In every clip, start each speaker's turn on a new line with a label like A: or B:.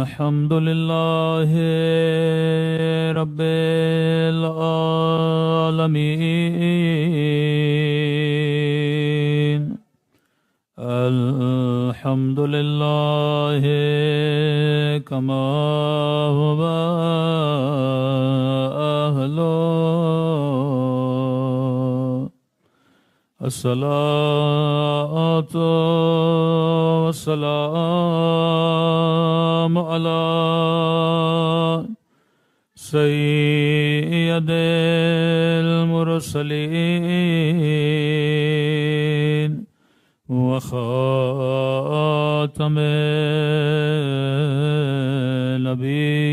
A: الحمد لله رب العالمين الحمد لله كما هو أهله الصلاة والسلام على سيد المرسلين وخاتم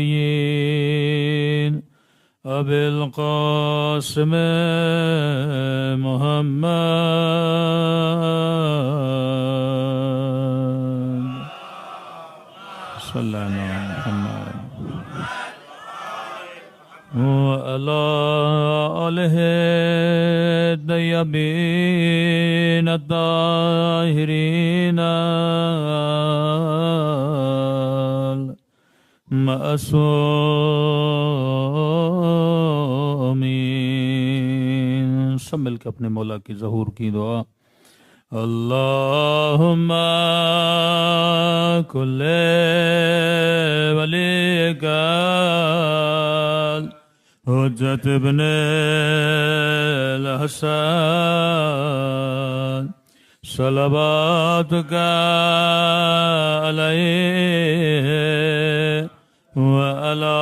A: النبيين أبي القاسم محمد صلى الله على محمد وعلى آله الطيبين الطاهرين معصومين. سب مل کے اپنے مولا کی ظہور کی دعا. اللہم کل ولیک حجت ابن الحسن صلواتک علیہ وعلی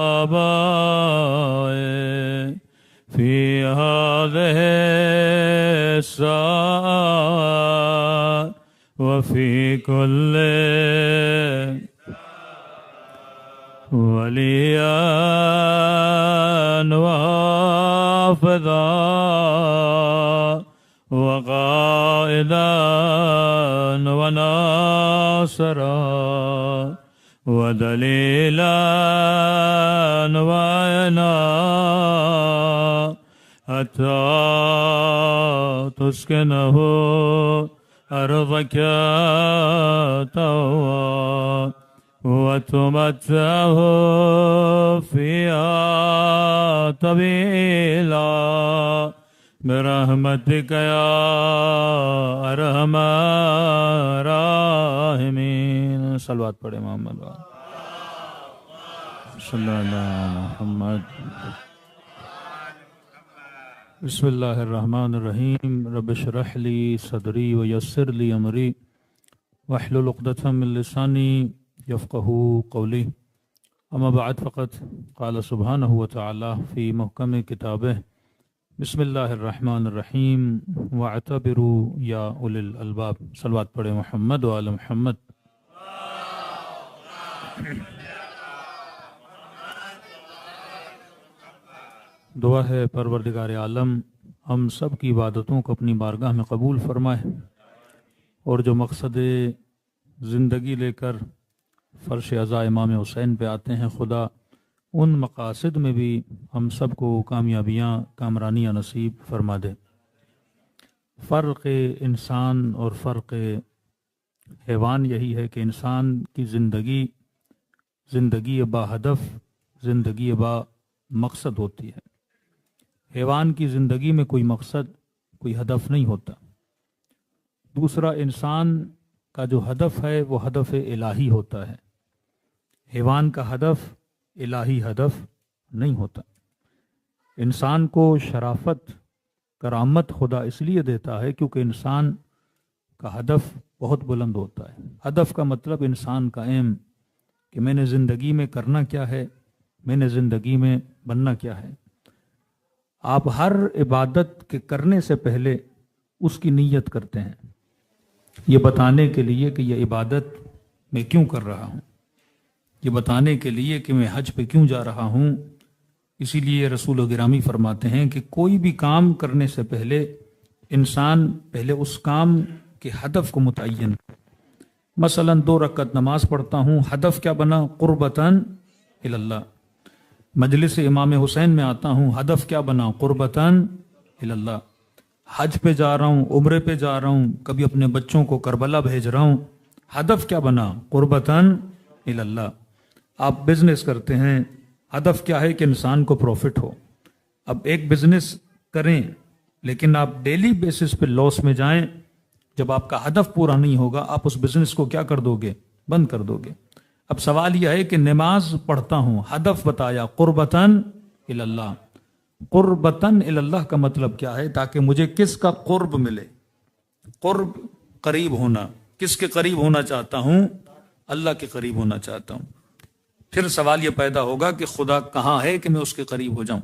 A: آبائه فی هذه الساعة وفي كل وليا وحافظا وقائدا وناصرا ودليلا وعينا حتى تسكنه أرضك طوعا وتمتعه فيها طويلا برحمتك يا أرحم الراحمين. صلوات پڑھیں محمد صلی اللہ علیہ محمد. بسم اللہ الرحمن الرحیم. رب اشرح لی صدری ویسر لی امری واحلل عقدۃ من لسانی یفقہوا قولی. اما بعد فقط قال سبحانہ وتعالی فی محکم کتابہ بسم اللہ الرحمن الرحیم واعتبروا یا اولی الالباب. صلوات پڑھیں محمد و آل محمد. دعا ہے پروردگار عالم ہم سب کی عبادتوں کو اپنی بارگاہ میں قبول فرمائے اور جو مقصد زندگی لے کر فرش عزا امام حسین پہ آتے ہیں خدا ان مقاصد میں بھی ہم سب کو کامیابیاں کامرانیاں نصیب فرما دے. فرق انسان اور فرق حیوان یہی ہے کہ انسان کی زندگی با ہدف زندگی با مقصد ہوتی ہے. حیوان کی زندگی میں کوئی مقصد کوئی ہدف نہیں ہوتا. دوسرا انسان کا جو ہدف ہے وہ ہدف الہی ہوتا ہے. حیوان کا ہدف الہی ہدف نہیں ہوتا. انسان کو شرافت کرامت خدا اس لیے دیتا ہے کیونکہ انسان کا ہدف بہت بلند ہوتا ہے. ہدف کا مطلب انسان کا ایم کہ میں نے زندگی میں کرنا کیا ہے, میں نے زندگی میں بننا کیا ہے. آپ ہر عبادت کے کرنے سے پہلے اس کی نیت کرتے ہیں یہ بتانے کے لیے کہ یہ عبادت میں کیوں کر رہا ہوں, یہ بتانے کے لیے کہ میں حج پہ کیوں جا رہا ہوں. اسی لیے رسول گرامی فرماتے ہیں کہ کوئی بھی کام کرنے سے پہلے انسان پہلے اس کام کے ہدف کو متعین. مثلا 2 رکعت نماز پڑھتا ہوں, ہدف کیا بنا؟ قربتاً اللہ. مجلس امام حسین میں آتا ہوں, ہدف کیا بنا؟ قربتاً اللہ. حج پہ جا رہا ہوں, عمرے پہ جا رہا ہوں, کبھی اپنے بچوں کو کربلا بھیج رہا ہوں, ہدف کیا بنا؟ قربتاً اللہ. آپ بزنس کرتے ہیں، ہدف کیا ہے کہ انسان کو پروفٹ ہو. اب ایک بزنس کریں لیکن آپ ڈیلی بیسس پہ لاس میں جائیں، جب آپ کا ہدف پورا نہیں ہوگا آپ اس بزنس کو کیا کر دو گے؟ بند کر دو گے. اب سوال یہ ہے کہ نماز پڑھتا ہوں، ہدف بتایا قربتاً اللہ. قربتاً اللہ کا مطلب کیا ہے؟ تاکہ مجھے کس کا قرب ملے؟ قرب قریب ہونا. کس کے قریب ہونا چاہتا ہوں؟ اللہ کے قریب ہونا چاہتا ہوں. پھر سوال یہ پیدا ہوگا کہ خدا کہاں ہے کہ میں اس کے قریب ہو جاؤں؟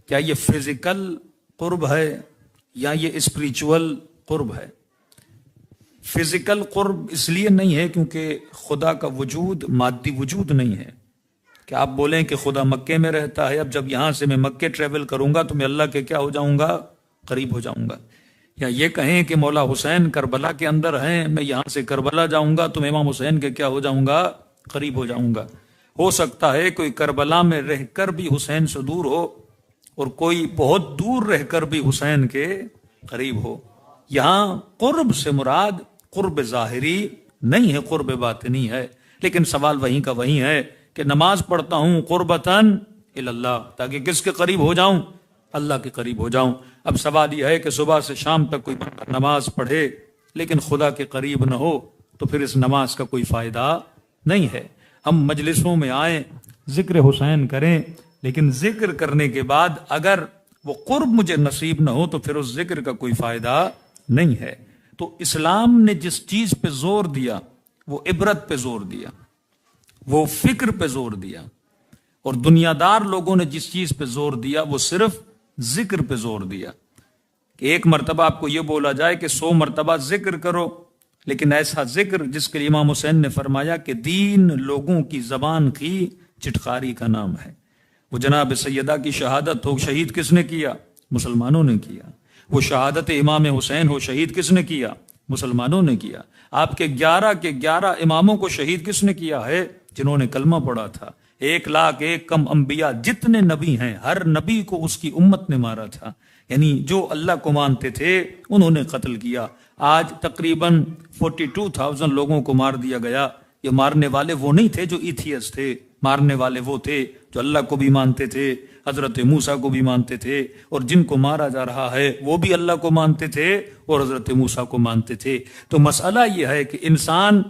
A: کیا یہ فزیکل قرب ہے یا یہ اسپریچول قرب ہے؟ فزیکل قرب اس لیے نہیں ہے کیونکہ خدا کا وجود مادی وجود نہیں ہے کہ آپ بولیں کہ خدا مکے میں رہتا ہے، اب جب یہاں سے میں مکے ٹریول کروں گا تو میں اللہ کے کیا ہو جاؤں گا؟ قریب ہو جاؤں گا. یا یہ کہیں کہ مولا حسین کربلا کے اندر ہیں، میں یہاں سے کربلا جاؤں گا تو میں امام حسین کے کیا ہو جاؤں گا؟ قریب ہو جاؤں گا. ہو سکتا ہے کوئی کربلا میں رہ کر بھی حسین سے دور ہو اور کوئی بہت دور رہ کر بھی حسین کے قریب ہو. یہاں قرب سے مراد قرب ظاہری نہیں ہے، قرب باطنی ہے. لیکن سوال وہیں کا وہیں ہے کہ نماز پڑھتا ہوں قربتاً اللہ، تاکہ کس کے قریب ہو جاؤں؟ اللہ کے قریب ہو جاؤں. اب سوال یہ ہے کہ صبح سے شام تک کوئی بندہ نماز پڑھے لیکن خدا کے قریب نہ ہو تو پھر اس نماز کا کوئی فائدہ نہیں ہے. ہم مجلسوں میں آئیں، ذکر حسین کریں، لیکن ذکر کرنے کے بعد اگر وہ قرب مجھے نصیب نہ ہو تو پھر اس ذکر کا کوئی فائدہ نہیں ہے. تو اسلام نے جس چیز پہ زور دیا وہ عبرت پہ زور دیا، وہ فکر پہ زور دیا. اور دنیا دار لوگوں نے جس چیز پہ زور دیا وہ صرف ذکر پہ زور دیا کہ ایک مرتبہ آپ کو یہ بولا جائے کہ 100 مرتبہ ذکر کرو، لیکن ایسا ذکر جس کے لیے امام حسین نے فرمایا کہ دین لوگوں کی زبان کی چٹخاری کا نام ہے. وہ جناب سیدہ کی شہادت ہو، شہید کس نے کیا؟ مسلمانوں نے کیا. وہ شہادت امام حسین ہو، شہید کس نے کیا؟ مسلمانوں نے کیا. آپ کے 11 اماموں کو شہید کس نے کیا ہے؟ جنہوں نے کلمہ پڑھا تھا. 1,01,000 کم انبیاء جتنے نبی ہیں ہر نبی کو اس کی امت نے مارا تھا، یعنی جو اللہ کو مانتے تھے انہوں نے قتل کیا. آج تقریباً 42,000 لوگوں کو مار دیا گیا. یہ مارنے والے وہ نہیں تھے جو ایتھیس تھے، مارنے والے وہ تھے جو اللہ کو بھی مانتے تھے، حضرت موسیٰ کو بھی مانتے تھے، اور جن کو مارا جا رہا ہے وہ بھی اللہ کو مانتے تھے اور حضرت موسیٰ کو مانتے تھے. تو مسئلہ یہ ہے کہ انسان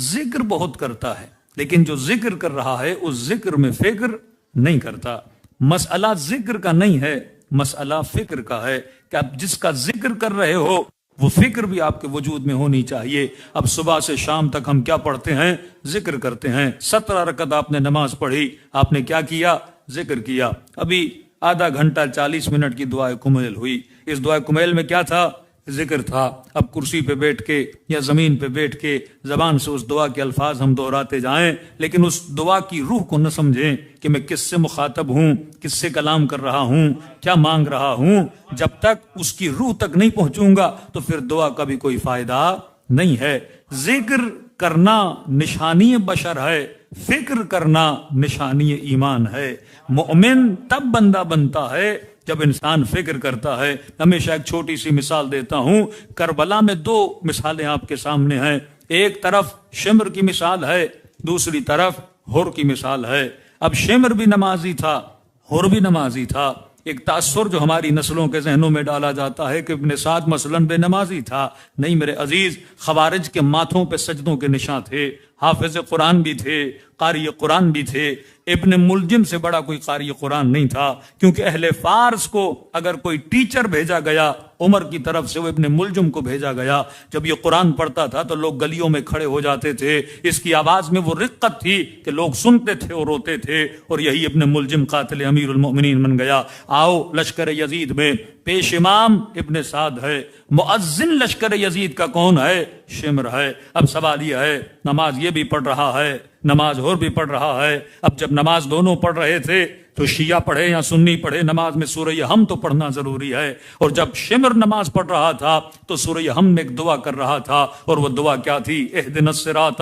A: ذکر بہت کرتا ہے لیکن جو ذکر کر رہا ہے اس ذکر میں فکر نہیں کرتا. مسئلہ ذکر کا نہیں ہے، مسئلہ فکر کا ہے کہ آپ جس کا ذکر کر رہے ہو وہ فکر بھی آپ کے وجود میں ہونی چاہیے. اب صبح سے شام تک ہم کیا پڑھتے ہیں؟ ذکر کرتے ہیں. 17 رکعت آپ نے نماز پڑھی، آپ نے کیا کیا؟ ذکر کیا. ابھی آدھا گھنٹہ 40 منٹ کی دعائے کمیل ہوئی. اس دعائے کمیل میں کیا تھا؟ ذکر تھا. اب کرسی پہ بیٹھ کے یا زمین پہ بیٹھ کے زبان سے اس دعا کے الفاظ ہم دہراتے جائیں لیکن اس دعا کی روح کو نہ سمجھیں کہ میں کس سے مخاطب ہوں، کس سے کلام کر رہا ہوں، کیا مانگ رہا ہوں. جب تک اس کی روح تک نہیں پہنچوں گا تو پھر دعا کا بھی کوئی فائدہ نہیں ہے. ذکر کرنا نشانی بشر ہے، فکر کرنا نشانی ایمان ہے. مومن تب بندہ بنتا ہے جب انسان فکر کرتا ہے. ہمیشہ ایک چھوٹی سی مثال دیتا ہوں. کربلا میں 2 مثالیں آپ کے سامنے ہیں. ایک طرف شمر کی مثال ہے، دوسری طرف حر کی مثال ہے. اب شمر بھی نمازی تھا، حر بھی نمازی تھا. ایک تاثر جو ہماری نسلوں کے ذہنوں میں ڈالا جاتا ہے کہ ابن سعد مثلاً بے نمازی تھا. نہیں میرے عزیز، خوارج کے ماتھوں پہ سجدوں کے نشان تھے. حافظ قرآن بھی تھے، قاری قرآن بھی تھے. ابن ملجم سے بڑا کوئی قاری قرآن نہیں تھا، کیونکہ اہل فارس کو اگر کوئی ٹیچر بھیجا گیا عمر کی طرف سے وہ ابن ملجم کو بھیجا گیا. جب یہ قرآن پڑھتا تھا تو لوگ گلیوں میں کھڑے ہو جاتے تھے. اس کی آواز میں وہ رقت تھی کہ لوگ سنتے تھے اور روتے تھے. اور یہی ابن ملجم قاتل امیر المؤمنین بن گیا. آؤ لشکر یزید میں پیش امام ابن سعد ہے، مؤذن لشکر یزید کا کون ہے؟ شمر ہے. اب سوال یہ ہے، نماز یہ بھی پڑھ رہا ہے، نماز اور بھی پڑھ رہا ہے. اب جب نماز دونوں پڑھ رہے تھے تو شیعہ پڑھے یا سنی پڑھے، نماز میں سورہ ہم تو پڑھنا ضروری ہے. اور جب شمر نماز پڑھ رہا تھا تو سورہ ہم میں ایک دعا کر رہا تھا، اور وہ دعا کیا تھی؟ اہدنا الصراط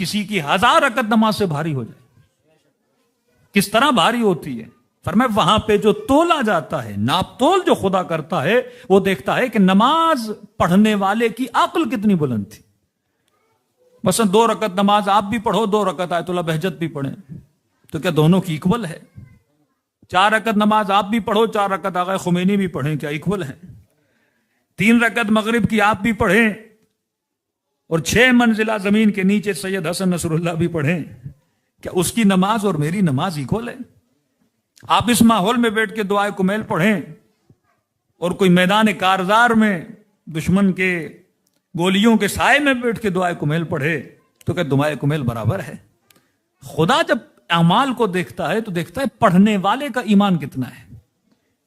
A: کسی کی 1000 رکعت نماز سے بھاری ہو جائے. کس طرح بھاری ہوتی ہے؟ فرمایا وہاں پہ جو تولا جاتا ہے، ناپ تول جو خدا کرتا ہے، وہ دیکھتا ہے کہ نماز پڑھنے والے کی عقل کتنی بلند تھی. مثلا 2 رکعت نماز آپ بھی پڑھو، 2 رکعت آیت اللہ بہجت بھی پڑھیں، تو کیا دونوں کی ایکول ہے؟ 4 رکعت نماز آپ بھی پڑھو، 4 رکعت آقا خمینی بھی پڑھیں، کیا ایکول ہے؟ 3 رکعت مغرب کی آپ بھی پڑھیں اور 6 منزلہ زمین کے نیچے سید حسن نصر اللہ بھی پڑھیں، کیا اس کی نماز اور میری نماز ایکول ہے؟ آپ اس ماحول میں بیٹھ کے دعائے کمیل پڑھیں اور کوئی میدان کارزار میں دشمن کے گولیوں کے سائے میں بیٹھ کے دعائے کمیل پڑھے، تو کیا دعائے کمیل برابر ہے؟ خدا جب اعمال کو دیکھتا ہے تو دیکھتا ہے پڑھنے والے کا ایمان کتنا ہے،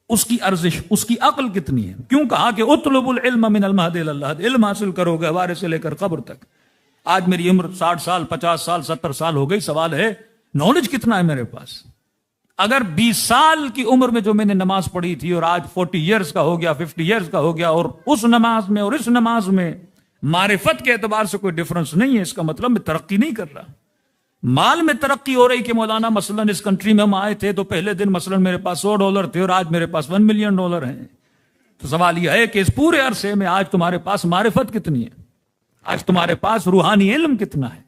A: اس کی ارزش، اس کی عقل کتنی ہے. کیوں کہا کہ اطلب العلم من المہد الی اللحد، علم حاصل کرو گے حوارے سے لے کر قبر تک. آج میری عمر 60 سال 50 سال 70 سال ہو گئی، سوال ہے نالج کتنا ہے میرے پاس؟ اگر 20 سال کی عمر میں جو میں نے نماز پڑھی تھی اور آج 40 ایئرز کا ہو گیا، 50 ایئرز کا ہو گیا، اور اس نماز میں اور اس نماز میں معرفت کے اعتبار سے کوئی ڈفرنس نہیں ہے، اس کا مطلب میں ترقی نہیں کر رہا. مال میں ترقی ہو رہی کہ مولانا مثلا اس کنٹری میں ہم آئے تھے تو پہلے دن مثلا میرے پاس $100 تھے اور آج میرے پاس $1 ملین ہیں. تو سوال یہ ہے کہ اس پورے عرصے میں آج تمہارے پاس معرفت کتنی ہے؟ آج تمہارے پاس روحانی علم کتنا ہے؟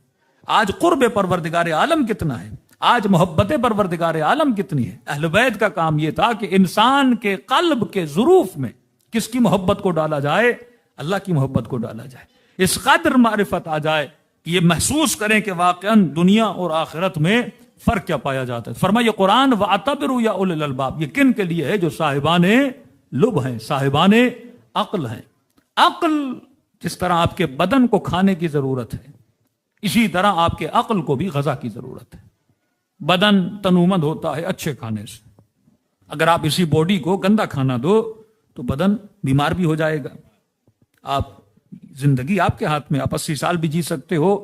A: آج قرب پروردگار عالم کتنا ہے؟ آج محبت پروردگار عالم کتنی ہے؟ اہل بیت کا کام یہ تھا کہ انسان کے قلب کے ظروف میں کس کی محبت کو ڈالا جائے؟ اللہ کی محبت کو ڈالا جائے. اس قدر معرفت آ جائے کہ یہ محسوس کریں کہ واقعاً دنیا اور آخرت میں فرق کیا پایا جاتا ہے. فرمایا یہ قرآن وَاعْتَبِرُوا یا اُولِي الْأَلْبَابِ، یہ کن کے لیے ہے؟ جو صاحبان لب ہیں، صاحبان عقل ہیں. عقل جس طرح آپ کے بدن کو کھانے کی ضرورت ہے، اسی طرح آپ کے عقل کو بھی غذا کی ضرورت ہے. بدن تنومند ہوتا ہے اچھے کھانے سے. اگر آپ اسی باڈی کو گندا کھانا دو تو بدن بیمار بھی ہو جائے گا. آپ زندگی آپ کے ہاتھ میں، آپ 80 سال بھی جی سکتے ہو،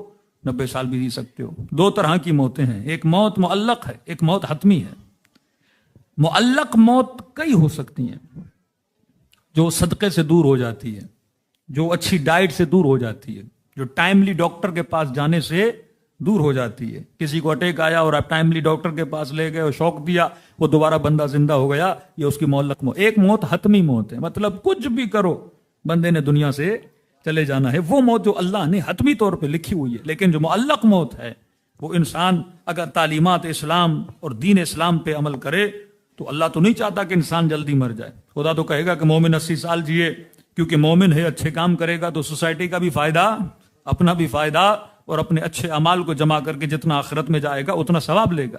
A: 90 سال بھی جی سکتے ہو. 2 طرح کی موتیں ہیں، ایک موت معلق ہے، ایک موت حتمی ہے. معلق موت کئی ہو سکتی ہیں، جو صدقے سے دور ہو جاتی ہے، جو اچھی ڈائٹ سے دور ہو جاتی ہے، جو ٹائملی ڈاکٹر کے پاس جانے سے دور ہو جاتی ہے. کسی کو اٹیک آیا اور آپ ٹائملی ڈاکٹر کے پاس لے گئے اور شوق دیا، وہ دوبارہ بندہ زندہ ہو گیا، یہ اس کی معلق موت. ایک موت حتمی موت ہے، مطلب کچھ بھی کرو بندے نے دنیا سے چلے جانا ہے. وہ موت جو اللہ نے حتمی طور پہ لکھی ہوئی ہے. لیکن جو معلق موت ہے، وہ انسان اگر تعلیمات اسلام اور دین اسلام پہ عمل کرے تو اللہ تو نہیں چاہتا کہ انسان جلدی مر جائے. خدا تو کہے گا کہ مومن 80 سال جیے، کیونکہ مومن ہے، اچھے کام کرے گا تو سوسائٹی کا بھی فائدہ، اپنا بھی فائدہ، اور اپنے اچھے اعمال کو جمع کر کے جتنا آخرت میں جائے گا اتنا ثواب لے گا.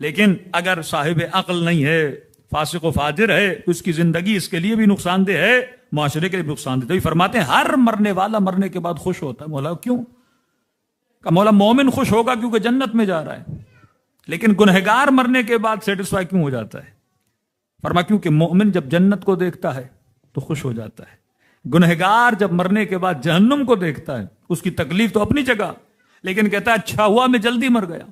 A: لیکن اگر صاحب عقل نہیں ہے، فاسق و فاجر ہے، تو اس کی زندگی اس کے لیے بھی نقصان دہ ہے، معاشرے کے لیے بھی نقصان دہ. تو فرماتے ہیں ہر مرنے والا مرنے کے بعد خوش ہوتا ہے. مولا کیوں؟ کہ مولا مومن خوش ہوگا کیونکہ جنت میں جا رہا ہے، لیکن گنہگار مرنے کے بعد سیٹسفائی کیوں ہو جاتا ہے؟ فرما کیونکہ مومن جب جنت کو دیکھتا ہے تو خوش ہو جاتا ہے. گنہگار جب مرنے کے بعد جہنم کو دیکھتا ہے، اس کی تکلیف تو اپنی جگہ، لیکن کہتا ہے اچھا ہوا میں جلدی مر گیا،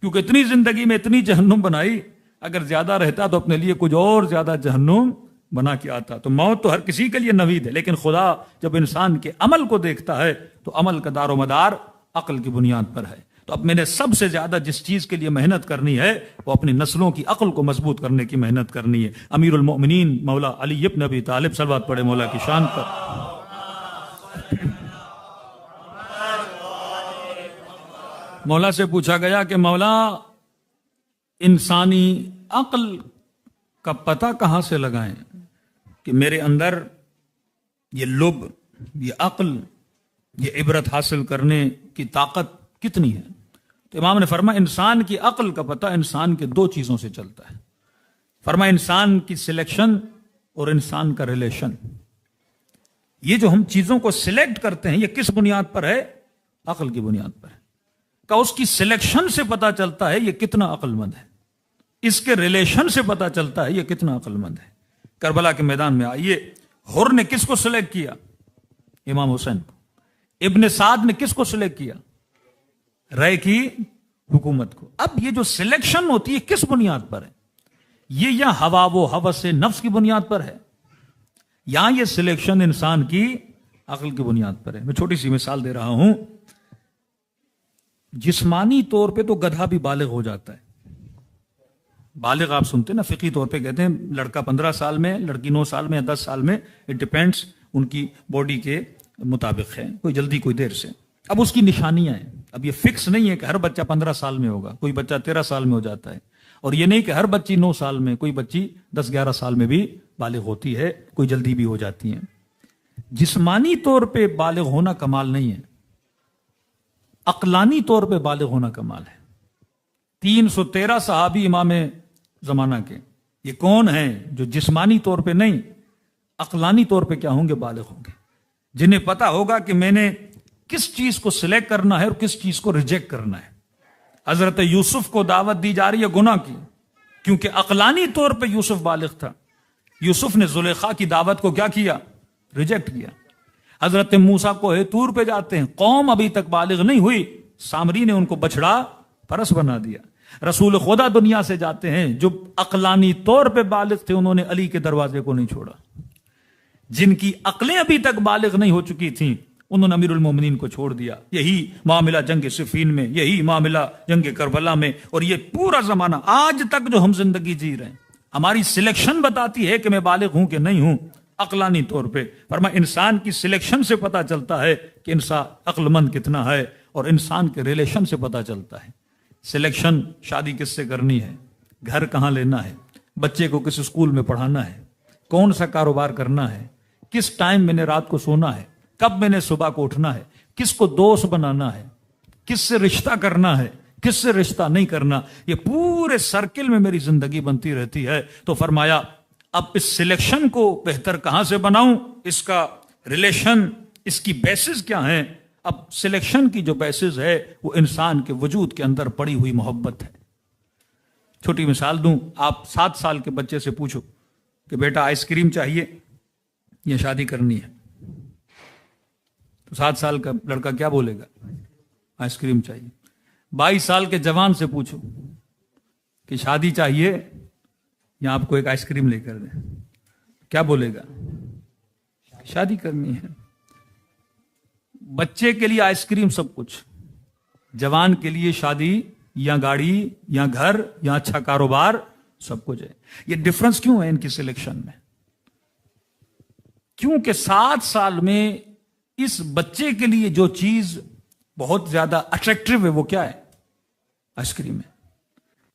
A: کیونکہ اتنی زندگی میں اتنی جہنم بنائی، اگر زیادہ رہتا تو اپنے لیے کچھ اور زیادہ جہنم بنا کے آتا. تو موت تو ہر کسی کے لیے نوید ہے، لیکن خدا جب انسان کے عمل کو دیکھتا ہے تو عمل کا دار و مدار عقل کی بنیاد پر ہے. تو اب میں نے سب سے زیادہ جس چیز کے لیے محنت کرنی ہے وہ اپنی نسلوں کی عقل کو مضبوط کرنے کی محنت کرنی ہے. امیر المؤمنین مولا علی ابن ابی طالب صلوات پڑھے مولا کی شان پر. مولا سے پوچھا گیا کہ مولا انسانی عقل کا پتہ کہاں سے لگائیں کہ میرے اندر یہ لب، یہ عقل، یہ عبرت حاصل کرنے کی طاقت کتنی ہے؟ تو امام نے فرمایا انسان کی عقل کا پتہ انسان کے 2 چیزوں سے چلتا ہے. فرمایا انسان کی سلیکشن اور انسان کا ریلیشن. یہ جو ہم چیزوں کو سلیکٹ کرتے ہیں یہ کس بنیاد پر ہے؟ عقل کی بنیاد پر ہے. کہ اس کی سلیکشن سے پتا چلتا ہے یہ کتنا عقل مند ہے، اس کے ریلیشن سے پتا چلتا ہے یہ کتنا عقل مند ہے. کربلا کے میدان میں آئیے، حر نے کس کو سلیکٹ کیا؟ امام حسین کو. ابن سعد نے کس کو سلیکٹ کیا؟ رائے کی حکومت کو. اب یہ جو سلیکشن ہوتی ہے کس بنیاد پر ہے؟ یہ یا ہوا و ہوس نفس کی بنیاد پر ہے، یا یہ سلیکشن انسان کی عقل کی بنیاد پر ہے. میں چھوٹی سی مثال دے رہا ہوں. جسمانی طور پہ تو گدھا بھی بالغ ہو جاتا ہے. بالغ آپ سنتے نا فقہی طور پہ کہتے ہیں لڑکا 15 سال میں، لڑکی 9 سال میں یا 10 سال میں، اٹ ڈیپینڈس ان کی باڈی کے مطابق ہے، کوئی جلدی کوئی دیر سے. اب اس کی نشانیاں ہیں. اب یہ فکس نہیں ہے کہ ہر بچہ 15 سال میں ہوگا، کوئی بچہ 13 سال میں ہو جاتا ہے، اور یہ نہیں کہ ہر بچی 9 سال میں، کوئی بچی 10-11 سال میں بھی بالغ ہوتی ہے، کوئی جلدی بھی ہو جاتی ہیں. جسمانی طور پہ بالغ ہونا کمال نہیں ہے، عقلانی طور پہ بالغ ہونا کمال ہے. 313 صحابی امام زمانہ کے، یہ کون ہیں جو جسمانی طور پہ نہیں عقلانی طور پہ کیا ہوں گے؟ بالغ ہوں گے، جنہیں پتا ہوگا کہ میں نے کس چیز کو سلیکٹ کرنا ہے اور کس چیز کو ریجیکٹ کرنا ہے. حضرت یوسف کو دعوت دی جا رہی ہے گناہ کی، کیونکہ عقلانی طور پہ یوسف بالغ تھا. یوسف نے زلیخا کی دعوت کو کیا کیا؟ ریجیکٹ کیا. حضرت موسیٰ کو طور پہ جاتے ہیں، قوم ابھی تک بالغ نہیں ہوئی، سامری نے ان کو بچڑا پرس بنا دیا. رسول خدا دنیا سے جاتے ہیں، جو عقلانی طور پہ بالغ تھے انہوں نے علی کے دروازے کو نہیں چھوڑا. جن کی عقلیں ابھی تک بالغ نہیں ہو چکی تھیں انہوں نے امیر المومنین کو چھوڑ دیا. یہی معاملہ جنگ صفین میں، یہی معاملہ جنگ کربلا میں، اور یہ پورا زمانہ آج تک جو ہم زندگی جی رہے ہیں. ہماری سلیکشن بتاتی ہے کہ میں بالغ ہوں کہ نہیں ہوں عقلانی طور پہ. فرمایا انسان کی سلیکشن سے پتا چلتا ہے کہ انسان عقل مند کتنا ہے، اور انسان کے ریلیشن سے پتا چلتا ہے. سلیکشن شادی کس سے کرنی ہے، گھر کہاں لینا ہے، بچے کو کس اسکول میں پڑھانا ہے، کون سا کاروبار کرنا ہے، کس ٹائم میں نے رات کو سونا ہے، کب میں نے صبح کو اٹھنا ہے، کس کو دوست بنانا ہے، کس سے رشتہ کرنا ہے، کس سے رشتہ نہیں کرنا. یہ پورے سرکل میں میری زندگی بنتی رہتی ہے. تو فرمایا اب اس سلیکشن کو بہتر کہاں سے بناؤں، اس کا ریلیشن، اس کی بیسز کیا ہیں. اب سلیکشن کی جو بیسز ہے وہ انسان کے وجود کے اندر پڑی ہوئی محبت ہے. چھوٹی مثال دوں، آپ 7 سال کے بچے سے پوچھو کہ بیٹا آئس کریم چاہیے یا شادی کرنی ہے، تو 7 سال کا لڑکا کیا بولے گا؟ آئس کریم چاہیے. 22 سال کے جوان سے پوچھو کہ شادی چاہیے یا آپ کو ایک آئس کریم لے کر دیں، کیا بولے گا؟ شادی کرنی ہے. بچے کے لیے آئس کریم سب کچھ، جوان کے لیے شادی یا گاڑی یا گھر یا اچھا کاروبار سب کچھ ہے. یہ ڈفرنس کیوں ہے ان کی سلیکشن میں؟ کیونکہ 7 سال میں اس بچے کے لیے جو چیز بہت زیادہ اٹریکٹیو ہے وہ کیا ہے؟ آئس کریم ہے.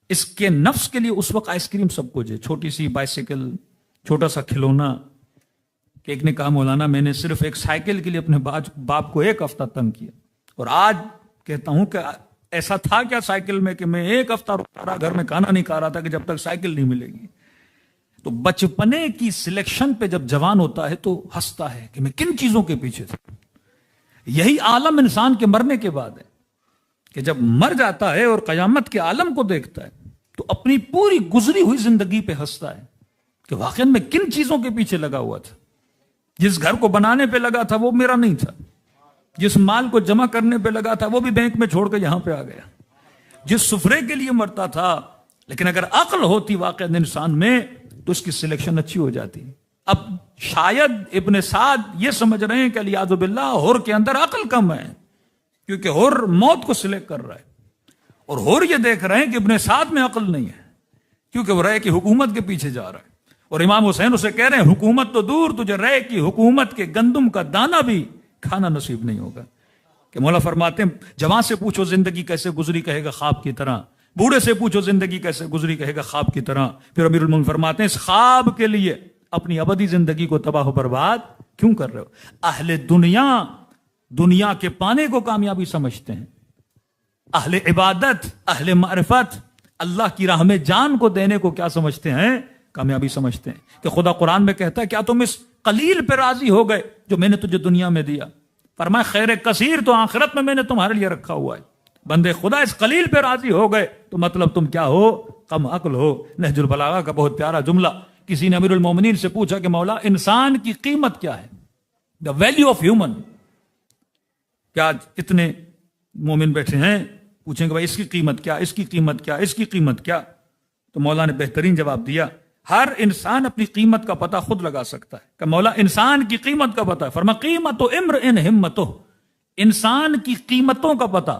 A: اس کے نفس کے لیے اس وقت آئس کریم سب کچھ ہے. چھوٹی سی بائسیکل، چھوٹا سا کھلونا. کہ ایک نے کہا مولانا میں نے صرف ایک سائیکل کے لیے اپنے باپ کو 1 ہفتہ تنگ کیا، اور آج کہتا ہوں کہ ایسا تھا کیا سائیکل میں کہ میں 1 ہفتہ رکا رہا، گھر میں کھانا نہیں کھا رہا تھا کہ جب تک سائیکل نہیں ملے گی. تو بچپنے کی سلیکشن پہ جب جوان ہوتا ہے تو ہنستا ہے کہ میں کن چیزوں کے پیچھے تھا. یہی عالم انسان کے مرنے کے بعد ہے کہ جب مر جاتا ہے اور قیامت کے عالم کو دیکھتا ہے تو اپنی پوری گزری ہوئی زندگی پہ ہنستا ہے کہ واقعی میں کن چیزوں کے پیچھے لگا ہوا تھا. جس گھر کو بنانے پہ لگا تھا وہ میرا نہیں تھا، جس مال کو جمع کرنے پہ لگا تھا وہ بھی بینک میں چھوڑ کے یہاں پہ آ گیا، جس سفرے کے لیے مرتا تھا. لیکن اگر عقل ہوتی واقعی انسان میں تو اس کی سلیکشن اچھی ہو جاتی. اب شاید ابن سعد یہ سمجھ رہے ہیں کہ الیاذ باللہ ہور کے اندر عقل کم ہے، کیونکہ ہور موت کو سلیکٹ کر رہا ہے، اور ہور یہ دیکھ رہے ہیں کہ ابن سعد میں عقل نہیں ہے کیونکہ وہ رائے کی حکومت کے پیچھے جا رہا ہے. اور امام حسین اسے کہہ رہے ہیں حکومت تو دور، تجھے رائے کی حکومت کے گندم کا دانہ بھی کھانا نصیب نہیں ہوگا. کہ مولا فرماتے ہیں جوان سے پوچھو زندگی کیسے گزری، کہے گا خواب کی طرح. بوڑھے سے پوچھو زندگی کیسے گزری، کہے گا خواب کی طرح. پھر امیر المومنین فرماتے ہیں اس خواب کے لیے اپنی ابدی زندگی کو تباہ و برباد کیوں کر رہے ہو؟ اہل دنیا کے پانے کو کامیابی سمجھتے ہیں، اہل عبادت، اہل معرفت اللہ کی راہ میں جان کو دینے کو کیا سمجھتے ہیں؟ کامیابی سمجھتے ہیں. کہ خدا قرآن میں کہتا ہے کیا تم اس قلیل پہ راضی ہو گئے جو میں نے تجھے دنیا میں دیا؟ فرمایا خیر کثیر تو آخرت میں نے تمہارے لیے رکھا ہوا ہے. بندے خدا اس قلیل پہ راضی ہو گئے تو مطلب تم کیا ہو؟ کم عقل ہو. نہج البلاغہ کا بہت پیارا جملہ. کسی نے امیر المومنین سے پوچھا کہ مولا انسان کی قیمت کیا ہے؟ The value of human. کیا اتنے مومن بیٹھے ہیں پوچھیں کہ بھائی اس کی قیمت کیا، اس کی قیمت کیا، اس کی قیمت کیا؟ تو مولا نے بہترین جواب دیا ہر انسان اپنی قیمت کا پتہ خود لگا سکتا ہے. کہ مولا انسان کی قیمت کا پتہ ہے. فرما قیمت امرئ ہمتہ، انسان کی قیمتوں کا پتہ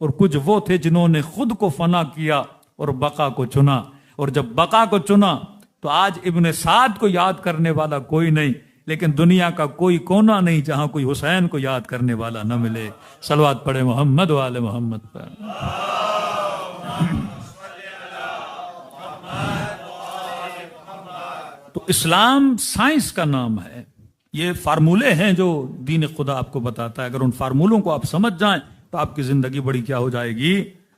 A: اور کچھ وہ تھے جنہوں نے خود کو فنا کیا اور بقا کو چنا، اور جب بقا کو چنا تو آج ابن سعد کو یاد کرنے والا کوئی نہیں، لیکن دنیا کا کوئی کونا نہیں جہاں کوئی حسین کو یاد کرنے والا نہ ملے۔ صلوات پڑھے محمد و آل محمد پر۔ تو اسلام سائنس کا نام ہے، یہ فارمولے ہیں جو دین خدا آپ کو بتاتا ہے، اگر ان فارمولوں کو آپ سمجھ جائیں تو آپ کی زندگی بڑی کیا ہو جائے گی،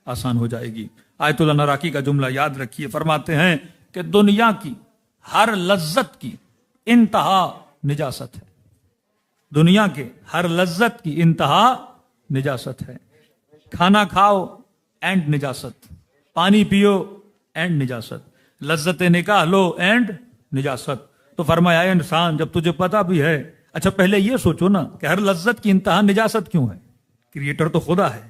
A: آسان ہو جائے گی۔ آیت اللہ نراقی کا جملہ یاد رکھیے، فرماتے ہیں کہ دنیا کی ہر لذت کی انتہا نجاست ہے، دنیا کے ہر لذت کی انتہا نجاست ہے۔ کھانا کھاؤ اینڈ نجاست، پانی پیو اینڈ نجاست، لذت نکاح لو اینڈ نجاست۔ تو فرمایا اے انسان جب تجھے پتا بھی ہے، اچھا پہلے یہ سوچو نا کہ ہر لذت کی انتہا نجاست کیوں ہے؟ کریٹر تو خدا ہے،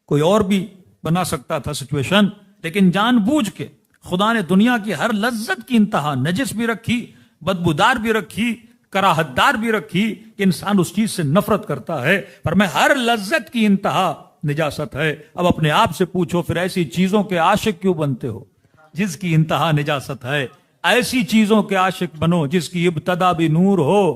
A: کوئی اور بھی بنا سکتا تھا سچویشن، لیکن جان بوجھ کے خدا نے دنیا کی ہر لذت کی انتہا نجس بھی رکھی، بدبودار بھی رکھی، کراہت دار بھی رکھی کہ انسان اس چیز سے نفرت کرتا ہے۔ فرمایا ہر لذت کی انتہا نجاست ہے۔ اب اپنے آپ سے پوچھو پھر ایسی چیزوں کے عاشق کیوں بنتے ہو جس کی انتہا نجاست ہے؟ ایسی چیزوں کے عاشق بنو جس کی ابتدا بھی نور ہو،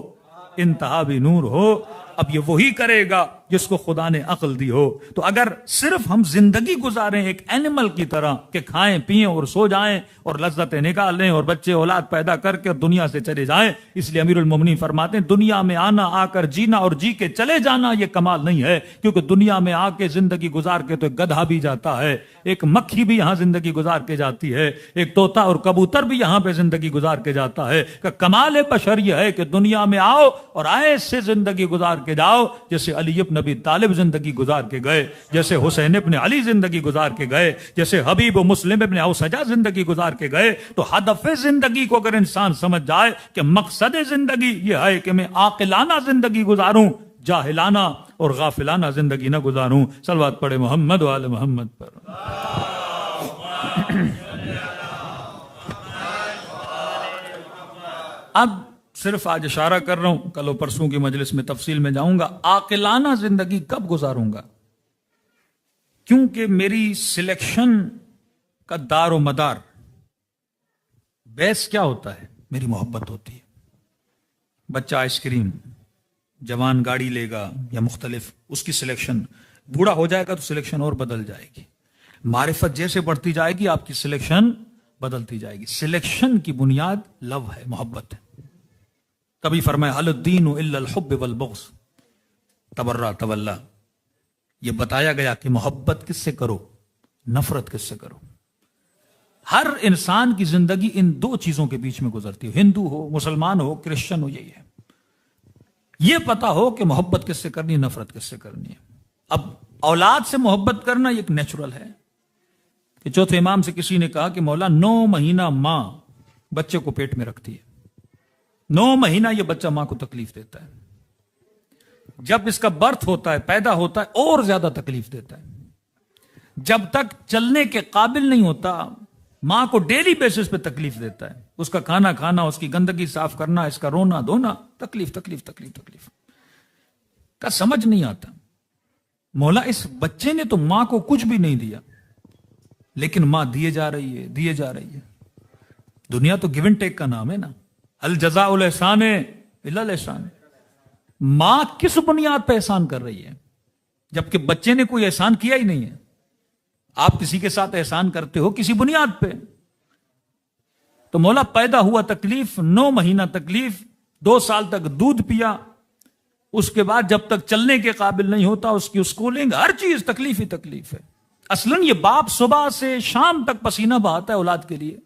A: انتہا بھی نور ہو۔ اب یہ وہی کرے گا جس کو خدا نے عقل دی ہو۔ تو اگر صرف ہم زندگی گزاریں ایک اینیمل کی طرح کہ کھائیں پیئیں اور سو جائیں اور لذتیں نکال لیں اور بچے اولاد پیدا کر کے دنیا سے چلے جائیں، اس لیے امیر المومنین فرماتے ہیں دنیا میں آنا، آ کر جینا اور جی کے چلے جانا یہ کمال نہیں ہے، کیونکہ دنیا میں آ کے زندگی گزار کے تو ایک گدھا بھی جاتا ہے، ایک مکھی بھی یہاں زندگی گزار کے جاتی ہے، ایک طوطا اور کبوتر بھی یہاں پہ زندگی گزار کے جاتا ہے۔ کہ کمال بشر یہ ہے کہ دنیا میں آؤ اور آئے سے زندگی گزار کے جاؤ، جیسے علی ابن ابی طالب زندگی گزار کے گئے، جیسے حسین ابن علی زندگی گزار کے گئے، جیسے حبیب و مسلم ابن اوسجا زندگی گزار کے گئے۔ تو ہدف زندگی کو اگر انسان سمجھ جائے کہ مقصد زندگی یہ ہے کہ میں عاقلانہ زندگی گزاروں، جاہلانہ اور غافلانہ زندگی نہ گزاروں۔ صلوات پڑھے محمد و آل محمد پر۔ اب صرف آج اشارہ کر رہا ہوں، کل و پرسوں کی مجلس میں تفصیل میں جاؤں گا۔ عاقلانہ زندگی کب گزاروں گا؟ کیونکہ میری سلیکشن کا دار و مدار بیس کیا ہوتا ہے؟ میری محبت ہوتی ہے۔ بچہ آئس کریم، جوان گاڑی لے گا یا مختلف، اس کی سلیکشن، بوڑھا ہو جائے گا تو سلیکشن اور بدل جائے گی۔ معرفت جیسے بڑھتی جائے گی آپ کی سلیکشن بدلتی جائے گی۔ سلیکشن کی بنیاد لو ہے، محبت ہے۔ تبھی فرمایا حل الدین الا الحب والبغض تبرا تولا، یہ بتایا گیا کہ محبت کس سے کرو، نفرت کس سے کرو۔ ہر انسان کی زندگی ان دو چیزوں کے بیچ میں گزرتی ہے، ہندو ہو، مسلمان ہو، کرسچن ہو، یہی ہے۔ یہ پتا ہو کہ محبت کس سے کرنی ہے، نفرت کس سے کرنی ہے۔ اب اولاد سے محبت کرنا ایک نیچرل ہے کہ چوتھے امام سے کسی نے کہا کہ مولا 9 مہینہ ماں بچے کو پیٹ میں رکھتی ہے، 9 مہینہ یہ بچہ ماں کو تکلیف دیتا ہے، جب اس کا برتھ ہوتا ہے، پیدا ہوتا ہے، اور زیادہ تکلیف دیتا ہے۔ جب تک چلنے کے قابل نہیں ہوتا ماں کو ڈیلی بیسس پہ تکلیف دیتا ہے، اس کا کھانا کھانا، اس کی گندگی صاف کرنا، اس کا رونا دھونا، تکلیف تکلیف تکلیف تکلیف کا سمجھ نہیں آتا۔ مولا اس بچے نے تو ماں کو کچھ بھی نہیں دیا، لیکن ماں دیے جا رہی ہے، دیے جا رہی ہے۔ دنیا تو گیو اینڈ ٹیک کا نام ہے نا، الجزاء الاحسان الا الاحسان۔ ماں کس بنیاد پہ احسان کر رہی ہے جبکہ بچے نے کوئی احسان کیا ہی نہیں ہے؟ آپ کسی کے ساتھ احسان کرتے ہو کسی بنیاد پہ۔ تو مولا پیدا ہوا تکلیف، 9 مہینہ تکلیف، 2 سال تک دودھ پیا، اس کے بعد جب تک چلنے کے قابل نہیں ہوتا اس کی اسکولنگ، ہر چیز تکلیف ہی تکلیف ہے۔ اصلاً یہ باپ صبح سے شام تک پسینہ بہاتا ہے اولاد کے لیے،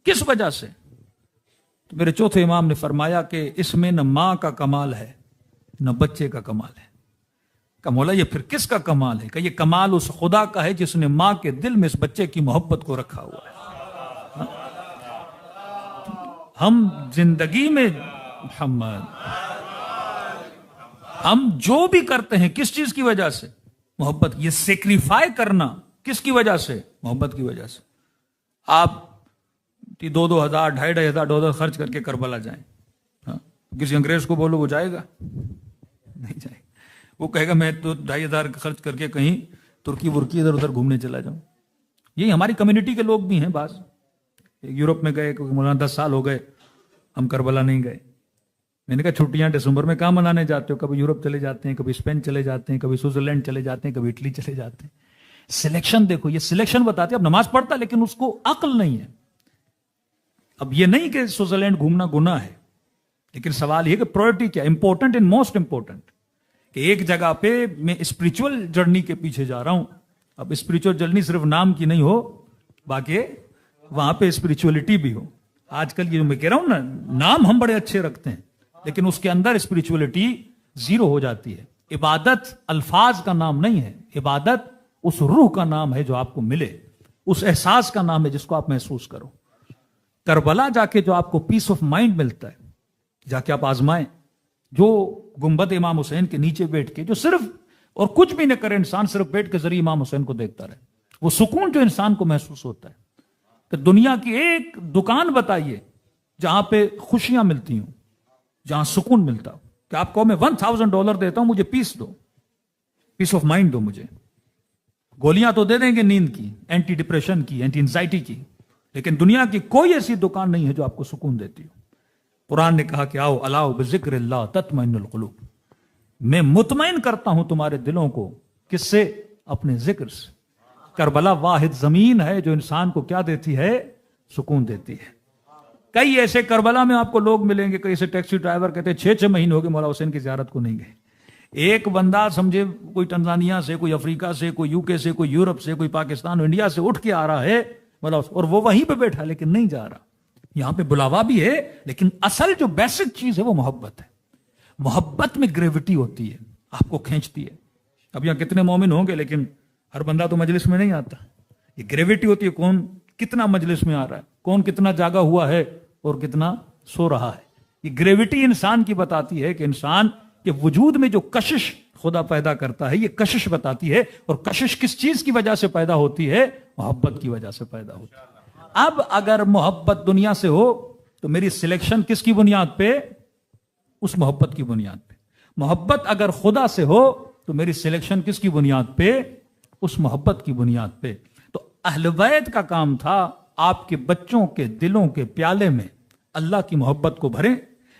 A: کس وجہ سے؟ تو میرے چوتھے امام نے فرمایا کہ اس میں نہ ماں کا کمال ہے نہ بچے کا کمال ہے۔ کہ مولا یہ پھر کس کا کمال ہے؟ کہ یہ کمال اس خدا کا ہے جس نے ماں کے دل میں اس بچے کی محبت کو رکھا ہوا ہے۔ ہم زندگی میں محمد، ہم جو بھی کرتے ہیں کس چیز کی وجہ سے؟ محبت۔ یہ سیکریفائی کرنا کس کی وجہ سے؟ محبت کی وجہ سے۔ آپ 2-2 ہزار 2.5 ہزار ڈالر خرچ کر کے کربلا جائیں، کسی انگریز کو بولو وہ جائے گا؟ نہیں جائے گا۔ وہ کہے گا میں تو 2.5 ہزار خرچ کر کے کہیں ترکی ورکی ادھر ادھر گھومنے چلا جاؤں. یہی ہماری کمیونٹی کے لوگ بھی ہیں بعض. یورپ میں گئے کیونکہ مولانا 10 سال ہو گئے ہم کربلا نہیں گئے. میں نے کہا چھٹیاں دسمبر میں کہاں منانے جاتے ہو؟ کبھی یورپ چلے جاتے ہیں, کبھی اسپین چلے جاتے ہیں, کبھی سوئٹزرلینڈ چلے جاتے ہیں, کبھی اٹلی چلے جاتے ہیں. سلیکشن دیکھو, یہ سلیکشن بتاتے ہیں. اب نماز پڑھتا لیکن اس کو عقل نہیں ہے. اب یہ نہیں کہ سوئٹزرلینڈ گھومنا گناہ ہے, لیکن سوال یہ کہ پرائورٹی کیا, امپورٹنٹ اینڈ موسٹ امپورٹنٹ. کہ ایک جگہ پہ میں اسپرچول جرنی کے پیچھے جا رہا ہوں. اب اسپرچول جرنی صرف نام کی نہیں ہو, باقی وہاں پہ اسپرچولیٹی بھی ہو. آج کل یہ جو میں کہہ رہا ہوں نا, نام ہم بڑے اچھے رکھتے ہیں لیکن اس کے اندر اسپرچولیٹی زیرو ہو جاتی ہے. عبادت الفاظ کا نام نہیں ہے, عبادت اس روح کا نام ہے جو آپ کو ملے, اس احساس کا نام ہے جس کو آپ محسوس کرو. کربلا جا کے جو آپ کو پیس آف مائنڈ ملتا ہے, جا کے آپ آزمائیں. جو گنبد امام حسین کے نیچے بیٹھ کے جو صرف اور کچھ بھی نہ کرے انسان, صرف بیٹھ کے ذریعے امام حسین کو دیکھتا رہے, وہ سکون جو انسان کو محسوس ہوتا ہے. کہ دنیا کی ایک دکان بتائیے جہاں پہ خوشیاں ملتی ہوں, جہاں سکون ملتا ہو, کہ آپ کو میں $1000 دیتا ہوں, مجھے پیس دو, پیس آف مائنڈ دو مجھے. گولیاں تو دے دیں گے نیند کی, اینٹی ڈپریشن کی, اینٹی انزائٹی کی, لیکن دنیا کی کوئی ایسی دکان نہیں ہے جو آپ کو سکون دیتی ہو. قرآن نے کہا کہ آؤ الاؤ بذکر اللہ تطمئن القلوب, میں مطمئن کرتا ہوں تمہارے دلوں کو. کس سے؟ اپنے ذکر سے. کربلا واحد زمین ہے جو انسان کو کیا دیتی ہے؟ سکون دیتی ہے. کئی ایسے کربلا میں آپ کو لوگ ملیں گے, کئی ایسے ٹیکسی ڈرائیور کہتے ہیں 6 مہینے ہو گئے مولا حسین کی زیارت کو نہیں گئے. ایک بندہ سمجھے کوئی ٹنزانیہ سے, کوئی افریقہ سے, کوئی UK سے, کوئی یورپ سے, کوئی پاکستان انڈیا سے اٹھ کے آ رہا ہے مولا, اور وہ وہیں پہ بیٹھا لیکن نہیں جا رہا. یہاں پہ بلاوا بھی ہے لیکن اصل جو بیسک چیز ہے وہ محبت ہے. محبت میں گریوٹی ہوتی ہے, آپ کو کھینچتی ہے. اب یہاں کتنے مومن ہوں گے لیکن ہر بندہ تو مجلس میں نہیں آتا. یہ گریوٹی ہوتی ہے, کون کتنا مجلس میں آ رہا ہے, کون کتنا جاگا ہوا ہے اور کتنا سو رہا ہے. یہ گریوٹی انسان کی بتاتی ہے کہ انسان کے وجود میں جو کشش خدا پیدا کرتا ہے, یہ کشش بتاتی ہے. اور کشش کس چیز کی وجہ سے پیدا ہوتی ہے؟ محبت کی وجہ سے پیدا ہوتی ہے. اب اگر محبت دنیا سے ہو تو میری سلیکشن کس کی بنیاد پہ؟ اس محبت کی بنیاد پہ. محبت اگر خدا سے ہو تو میری سلیکشن کس کی بنیاد پہ؟ اس محبت کی بنیاد پہ. تو اہل بیت کا کام تھا آپ کے بچوں کے دلوں کے پیالے میں اللہ کی محبت کو بھریں.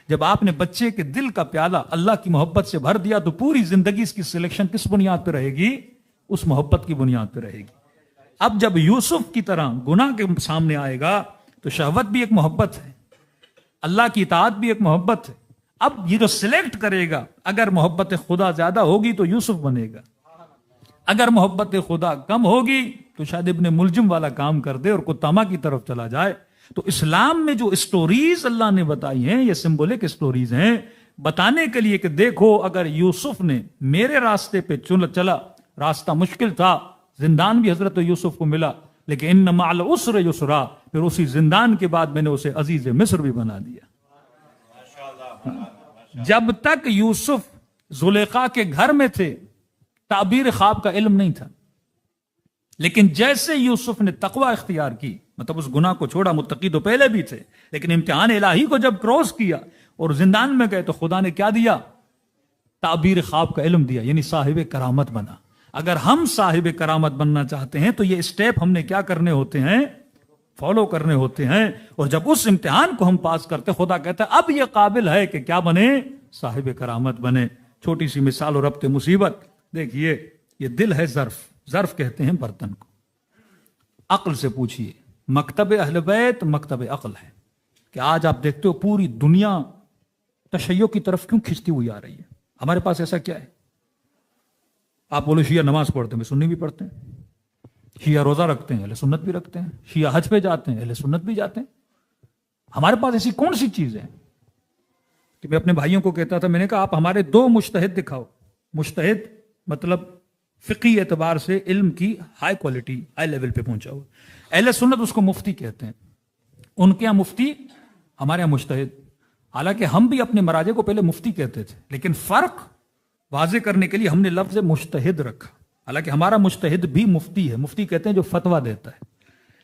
A: جب آپ نے بچے کے دل کا پیالہ اللہ کی محبت سے بھر دیا تو پوری زندگی اس کی سلیکشن کس بنیاد پہ رہے گی؟ اس محبت کی بنیاد پہ رہے گی. اب جب یوسف کی طرح گناہ کے سامنے آئے گا تو شہوت بھی ایک محبت ہے, اللہ کی اطاعت بھی ایک محبت ہے. اب یہ جو سلیکٹ کرے گا, اگر محبت خدا زیادہ ہوگی تو یوسف بنے گا, اگر محبت خدا کم ہوگی تو شاید ابن ملجم والا کام کر دے اور کتامہ کی طرف چلا جائے. تو اسلام میں جو اسٹوریز اللہ نے بتائی ہیں یہ سمبولک اسٹوریز ہیں, بتانے کے لیے کہ دیکھو اگر یوسف نے میرے راستے پہ چلا, راستہ مشکل تھا, زندان بھی حضرت یوسف کو ملا, لیکن ان مع العسر یسرا, پھر اسی زندان کے بعد میں نے اسے عزیز مصر بھی بنا دیا. جب تک یوسف زلیخا کے گھر میں تھے تعبیر خواب کا علم نہیں تھا, لیکن جیسے یوسف نے تقوی اختیار کی, مطلب اس گناہ کو چھوڑا, متقی تو پہلے بھی تھے, لیکن امتحان الہی کو جب کراس کیا اور زندان میں گئے تو خدا نے کیا دیا؟ تعبیر خواب کا علم دیا, یعنی صاحب کرامت بنا. اگر ہم صاحب کرامت بننا چاہتے ہیں تو یہ اسٹیپ ہم نے کیا کرنے ہوتے ہیں؟ فالو کرنے ہوتے ہیں. اور جب اس امتحان کو ہم پاس کرتے, خدا کہتا ہے اب یہ قابل ہے کہ کیا بنے؟ صاحب کرامت بنے. چھوٹی سی مثال اور ربط مصیبت دیکھیے, یہ دل ہے ظرف, ظرف کہتے ہیں برتن کو. عقل سے پوچھئے, مکتب اہل بیت مکتب عقل ہے. کہ آج آپ دیکھتے ہو پوری دنیا تشیع کی طرف کیوں کھنچتی ہوئی آ رہی ہے؟ ہمارے پاس ایسا کیا ہے؟ آپ بولو شیعہ نماز پڑھتے ہیں, سنی بھی پڑھتے ہیں, شیعہ روزہ رکھتے ہیں, اہل سنت بھی رکھتے ہیں, شیعہ حج پہ جاتے ہیں, اہل سنت بھی جاتے ہیں. ہمارے پاس ایسی کون سی چیز ہے کہ میں اپنے بھائیوں کو کہتا تھا, میں نے کہا آپ ہمارے 2 مجتہد دکھاؤ. مجتہد مطلب فقہی اعتبار سے علم کی ہائی کوالٹی, ہائی لیول پہ پہنچا ہوا. اہل سنت اس کو مفتی کہتے ہیں, ان کے یہاں مفتی, ہمارے یہاں مجتہد. حالانکہ ہم بھی اپنے مراجع کو پہلے مفتی کہتے تھے, لیکن فرق واضح کرنے کے لیے ہم نے لفظ مجتہد رکھا. حالانکہ ہمارا مجتہد بھی مفتی ہے. مفتی کہتے ہیں جو فتویٰ دیتا ہے,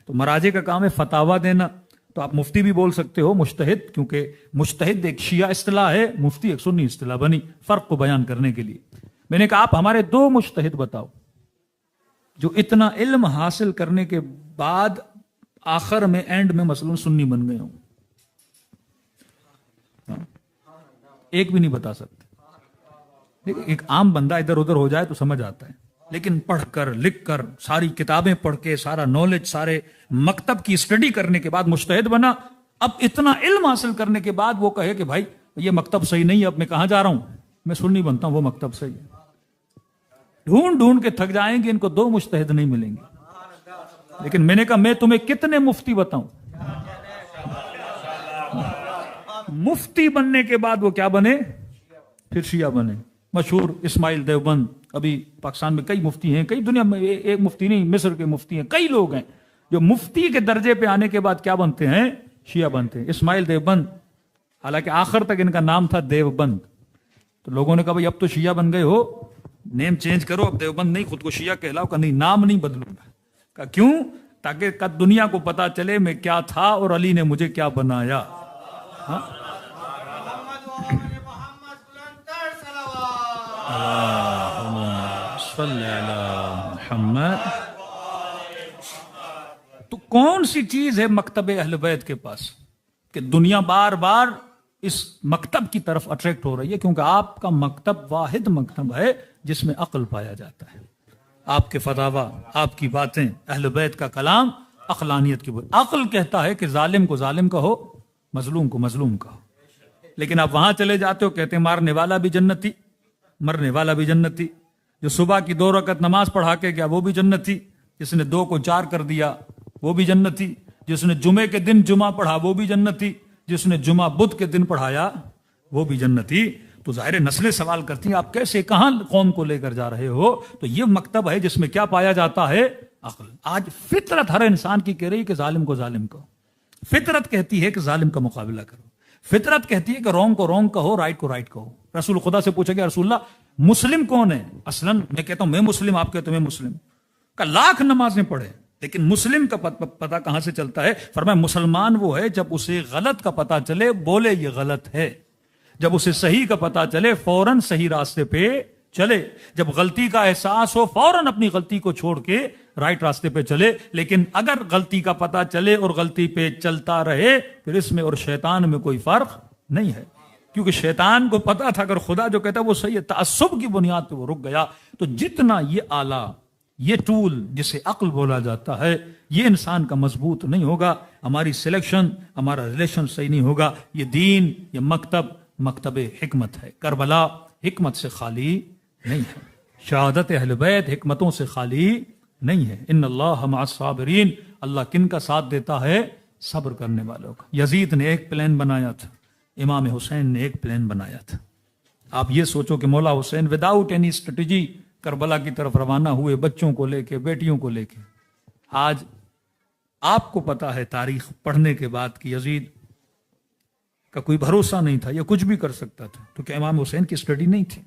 A: تو مراجع کا کام ہے فتاویٰ دینا. تو آپ مفتی بھی بول سکتے ہو, مجتہد, کیونکہ مجتہد ایک شیعہ اصطلاح ہے, مفتی ایک سنی اصطلاح بنی فرق کو بیان کرنے کے لیے. میں نے کہا آپ ہمارے 2 مجتہد بتاؤ. جو اتنا علم حاصل کرنے کے بعد آخر میں اینڈ میں مثلاً سنی بن گئے ہوں، ایک بھی نہیں بتا سکتے۔ ایک عام بندہ ادھر ادھر ہو جائے تو سمجھ آتا ہے، لیکن پڑھ کر لکھ کر ساری کتابیں پڑھ کے سارا نالج سارے مکتب کی اسٹڈی کرنے کے بعد مجتہد بنا، اب اتنا علم حاصل کرنے کے بعد وہ کہے کہ بھائی یہ مکتب صحیح نہیں ہے، اب میں کہاں جا رہا ہوں، میں سنی بنتا ہوں، وہ مکتب صحیح ہے۔ ڈھونڈ ڈھونڈ کے تھک جائیں گے، ان کو 2 مجتہد نہیں ملیں گے۔ لیکن میں نے کہا میں تمہیں کتنے مفتی بتاؤں؟ مفتی بننے کے بعد وہ کیا بنے؟ پھر شیعہ بنے۔ مشہور اسماعیل دیوبند، ابھی پاکستان میں کئی مفتی ہیں، کئی دنیا میں، ایک مفتی نہیں، مصر کے مفتی ہیں، کئی لوگ ہیں جو مفتی کے درجے پہ آنے کے بعد کیا بنتے ہیں؟ شیعہ بنتے ہیں۔ اسماعیل دیوبند، حالانکہ آخر تک ان کا نام تھا دیوبند، تو لوگوں نے کہا بھائی اب تو شیعہ بن گئے ہو، نیم چینج کرو، اب دیوبند نہیں، خود کو شیعہ کہلاؤ۔ کہ نہیں، نام نہیں بدلوں گا۔ کہ کیوں؟ تاکہ دنیا کو پتا چلے میں کیا تھا اور علی نے مجھے کیا بنایا۔ ہاں؟ صلی علی محمد۔ تو کون سی چیز ہے مکتب اہل بیت کے پاس کہ دنیا بار بار اس مکتب کی طرف اٹریکٹ ہو رہی ہے؟ کیونکہ آپ کا مکتب واحد مکتب ہے جس میں عقل پایا جاتا ہے۔ آپ کے فتاوا، آپ کی باتیں، اہل بیت کا کلام عقلانیت کی بات۔ عقل کہتا ہے کہ ظالم کو ظالم کہو، مظلوم کو مظلوم کہو، لیکن آپ وہاں چلے جاتے ہو، کہتے ہیں مارنے والا بھی جنتی، مرنے والا بھی جنتی، جو صبح کی 2 رکعت نماز پڑھا کے گیا وہ بھی جنتی، جس نے 2 کو 4 کر دیا وہ بھی جنتی، جس نے جمعے کے دن جمعہ پڑھا وہ بھی جنتی، جس نے جمعہ بدھ کے دن پڑھایا وہ بھی جنتی۔ تو ظاہر نسلیں سوال کرتی ہیں آپ کیسے، کہاں قوم کو لے کر جا رہے ہو؟ تو یہ مکتب ہے جس میں کیا پایا جاتا ہے؟ عقل۔ آج فطرت ہر انسان کی کہہ رہی ہے کہ ظالم کو ظالم کہو، فطرت کہتی ہے کہ ظالم کا مقابلہ کرو، فطرت کہتی ہے کہ رونگ کو رونگ کہو، رائٹ کو رائٹ کہو۔ رسول خدا سے پوچھا گیا رسول اللہ مسلم کون ہے؟ اصلاً میں کہتا ہوں میں مسلم، آپ کہتے ہیں میں مسلم، کا لاکھ نمازیں پڑھے لیکن مسلم کا پتہ کہاں سے چلتا ہے؟ فرمایا مسلمان وہ ہے جب اسے غلط کا پتہ چلے بولے یہ غلط ہے، جب اسے صحیح کا پتہ چلے فوراً صحیح راستے پہ چلے، جب غلطی کا احساس ہو فوراً اپنی غلطی کو چھوڑ کے رائٹ راستے پہ چلے۔ لیکن اگر غلطی کا پتہ چلے اور غلطی پہ چلتا رہے پھر اس میں اور شیطان میں کوئی فرق نہیں ہے، کیونکہ شیطان کو پتا تھا اگر خدا جو کہتا ہے وہ صحیح ہے، تعصب کی بنیاد پہ وہ رک گیا۔ تو جتنا یہ آلہ، یہ ٹول جسے عقل بولا جاتا ہے، یہ انسان کا مضبوط نہیں ہوگا، ہماری سلیکشن، ہمارا ریلیشن صحیح نہیں ہوگا۔ یہ دین، یہ مکتب حکمت ہے۔ کربلا حکمت سے خالی نہیں ہے، شہادت اہل بیت حکمتوں سے خالی نہیں ہے۔ ان اللہ مع الصابرین، اللہ کن کا ساتھ دیتا ہے؟ صبر کرنے والوں کا۔ یزید نے ایک پلان بنایا تھا، امام حسین نے ایک پلان بنایا تھا۔ آپ یہ سوچو کہ مولا حسین وداؤٹ اینی اسٹریٹجی کربلا کی طرف روانہ ہوئے، بچوں کو لے کے، بیٹیوں کو لے کے۔ آج آپ کو پتا ہے تاریخ پڑھنے کے بعد کہ یزید کا کوئی بھروسہ نہیں تھا، یہ کچھ بھی کر سکتا تھا۔ تو کیا امام حسین کی اسٹڈی نہیں تھی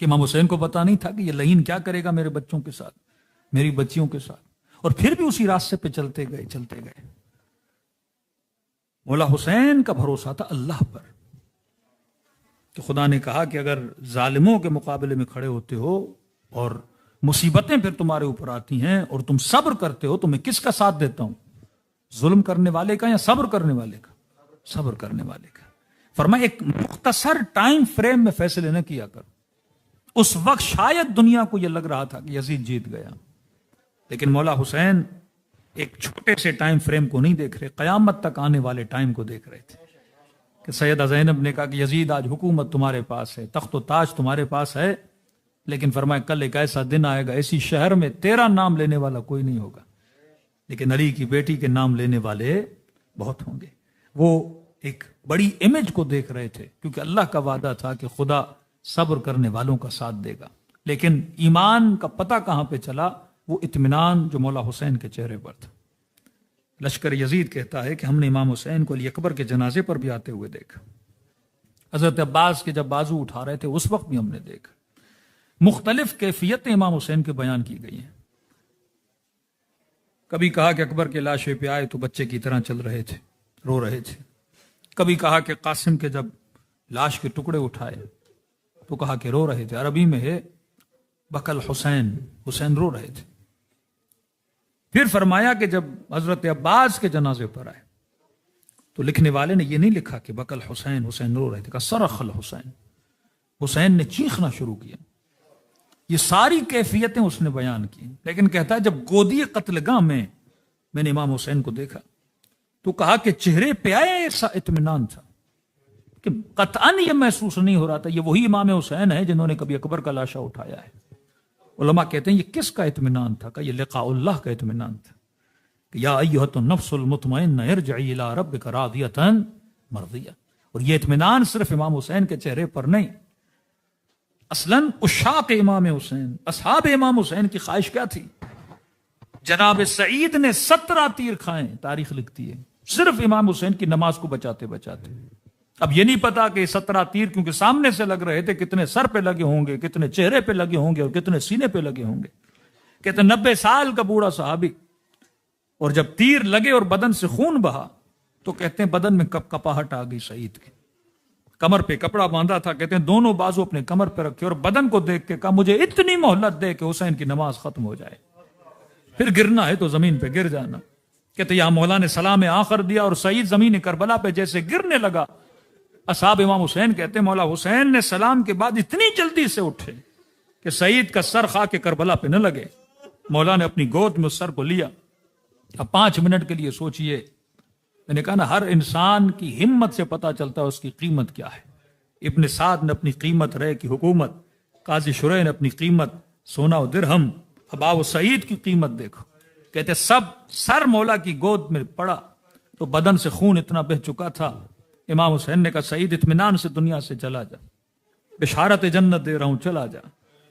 A: کہ امام حسین کو پتا نہیں تھا کہ یہ لعین کیا کرے گا میرے بچوں کے ساتھ، میری بچیوں کے ساتھ؟ اور پھر بھی اسی راستے پہ چلتے گئے۔ مولا حسین کا بھروسہ تھا اللہ پر کہ خدا نے کہا کہ اگر ظالموں کے مقابلے میں کھڑے ہوتے ہو اور مصیبتیں پھر تمہارے اوپر آتی ہیں اور تم صبر کرتے ہو تو میں کس کا ساتھ دیتا ہوں؟ ظلم کرنے والے کا یا صبر کرنے والے کا؟ صبر کرنے والے کا۔ فرمایا ایک مختصر ٹائم فریم میں فیصلے نہ کیا کرو۔ اس وقت شاید دنیا کو یہ لگ رہا تھا کہ یزید جیت گیا، لیکن مولا حسین ایک چھوٹے سے ٹائم فریم کو نہیں دیکھ رہے، قیامت تک آنے والے ٹائم کو دیکھ رہے تھے کہ سیدہ زینب نے کہا کہ یزید آج حکومت تمہارے پاس ہے، تخت و تاج تمہارے پاس ہے، لیکن فرمایا کل ایک ایسا دن آئے گا ایسی شہر میں تیرا نام لینے والا کوئی نہیں ہوگا، لیکن علی کی بیٹی کے نام لینے والے بہت ہوں گے۔ وہ ایک بڑی امیج کو دیکھ رہے تھے کیونکہ اللہ کا وعدہ تھا کہ خدا صبر کرنے والوں کا ساتھ دے گا۔ لیکن ایمان کا پتہ کہاں پہ چلا؟ وہ اطمینان جو مولا حسین کے چہرے پر تھا۔ لشکر یزید کہتا ہے کہ ہم نے امام حسین کو علی اکبر کے جنازے پر بھی آتے ہوئے دیکھا، حضرت عباس کے جب بازو اٹھا رہے تھے اس وقت بھی ہم نے دیکھا۔ مختلف کیفیتیں امام حسین کے بیان کی گئی ہیں۔ کبھی کہا کہ اکبر کے لاشے پہ آئے تو بچے کی طرح چل رہے تھے، رو رہے تھے۔ کبھی کہا کہ قاسم کے جب لاش کے ٹکڑے اٹھائے تو کہا کہ رو رہے تھے۔ عربی میں ہے بکل حسین، حسین رو رہے تھے۔ پھر فرمایا کہ جب حضرت عباس کے جنازے پر آئے تو لکھنے والے نے یہ نہیں لکھا کہ بکل حسین، حسین رو رہے تھے، کہ صرخ الحسین، حسین نے چیخنا شروع کیا. یہ ساری کیفیتیں اس نے بیان کی، لیکن کہتا ہے جب گودی قتل گاہ میں نے امام حسین کو دیکھا تو کہا کہ چہرے پہ آئے ایسا اطمینان تھا کہ قطعاً یہ محسوس نہیں ہو رہا تھا یہ وہی امام حسین ہے جنہوں نے کبھی اکبر کا لاشا اٹھایا ہے. علماء کہتے ہیں یہ کس کا اطمینان تھا؟ کہ یہ لقاء اللہ کا اطمینان تھا کہ یا ایھۃ النفس المطمئنہ ارجعی الی ربک راضیۃ مرضیہ. اور یہ اطمینان صرف امام حسین کے چہرے پر نہیں، اصلاً عشاق امام حسین، اصحاب امام حسین کی خواہش کیا تھی؟ جناب سعید نے 17 تیر کھائے، تاریخ لکھتی ہے، صرف امام حسین کی نماز کو بچاتے بچاتے. اب یہ نہیں پتا کہ 17 تیر کیونکہ سامنے سے لگ رہے تھے، کتنے سر پہ لگے ہوں گے، کتنے چہرے پہ لگے ہوں گے اور کتنے سینے پہ لگے ہوں گے. کہتے 90 سال کا بوڑھا صحابی، اور جب تیر لگے اور بدن سے خون بہا تو کہتے ہیں بدن میں کپاہٹ آ گئی سعید کے. کمر پہ کپڑا باندھا تھا، کہتے ہیں دونوں بازو اپنے کمر پہ رکھے اور بدن کو دیکھ کے کہا مجھے اتنی مہلت دے کہ حسین کی نماز ختم ہو جائے، پھر گرنا ہے تو زمین پہ گر جانا. کہتے یہاں مولا نے سلام آخر دیا اور سعید زمین کربلا پہ جیسے گرنے لگا. اصحاب امام حسین کہتے ہیں مولا حسین نے سلام کے بعد اتنی جلدی سے اٹھے کہ سعید کا سر خاک کربلا پہ نہ لگے. مولا نے اپنی گود میں اس سر کو لیا. اب 5 منٹ کے لیے سوچئے. میں نے کہا نا ہر انسان کی ہمت سے پتا چلتا ہے اس کی قیمت کیا ہے. ابن سعد نے اپنی قیمت رے کی حکومت، قاضی شرح نے اپنی قیمت سونا و درہم، اب آؤ سعید کی قیمت دیکھو. کہتے سب سر مولا کی گود میں پڑا تو بدن سے خون اتنا بہ چکا تھا. امام حسین نے کہا سعید اطمینان سے دنیا سے چلا جا، بشارت جنت دے رہا ہوں چلا جا.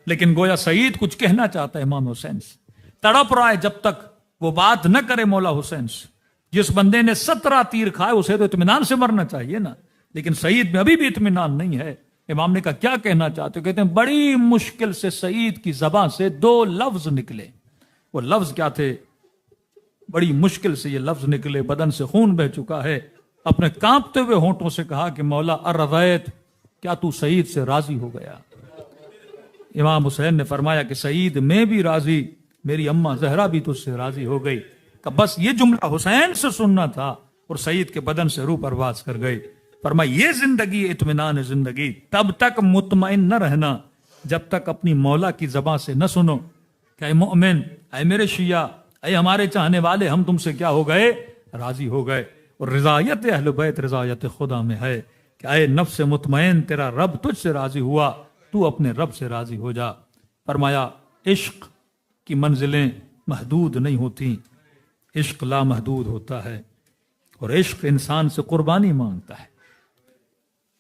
A: لیکن گویا سعید کچھ کہنا چاہتا ہے امام حسین سے، تڑپ رہا ہے جب تک وہ بات نہ کرے مولا حسین سے. جس بندے نے 17 تیر کھائے اسے تو اطمینان سے مرنا چاہیے نا، لیکن سعید میں ابھی بھی اطمینان نہیں ہے. امام نے کہا کیا کہنا چاہتے ہو؟ کہتے ہیں بڑی مشکل سے سعید کی زبان سے 2 لفظ نکلے. وہ لفظ کیا تھے؟ بڑی مشکل سے یہ لفظ نکلے، بدن سے خون بہ چکا ہے. اپنے کانپتے ہوئے ہونٹوں سے کہا کہ مولا ارضیت، کیا تو سعید سے راضی ہو گیا؟ امام حسین نے فرمایا کہ سعید میں بھی راضی، میری اماں زہرا بھی تجھ سے راضی ہو گئی. کہ بس یہ جملہ حسین سے سننا تھا اور سعید کے بدن سے روح پرواز کر گئی. فرمایا یہ زندگی اطمینان زندگی، تب تک مطمئن نہ رہنا جب تک اپنی مولا کی زبان سے نہ سنو کہ اے مومن، اے میرے شیعہ، اے ہمارے چاہنے والے، ہم تم سے کیا ہو گئے؟ راضی ہو گئے. اور رضایت اہل بیت رضایت خدا میں ہے کہ اے نفس مطمئن، تیرا رب تجھ سے راضی ہوا، تو اپنے رب سے راضی ہو جا. فرمایا عشق کی منزلیں محدود نہیں ہوتی، عشق لامحدود ہوتا ہے، اور عشق انسان سے قربانی مانگتا ہے.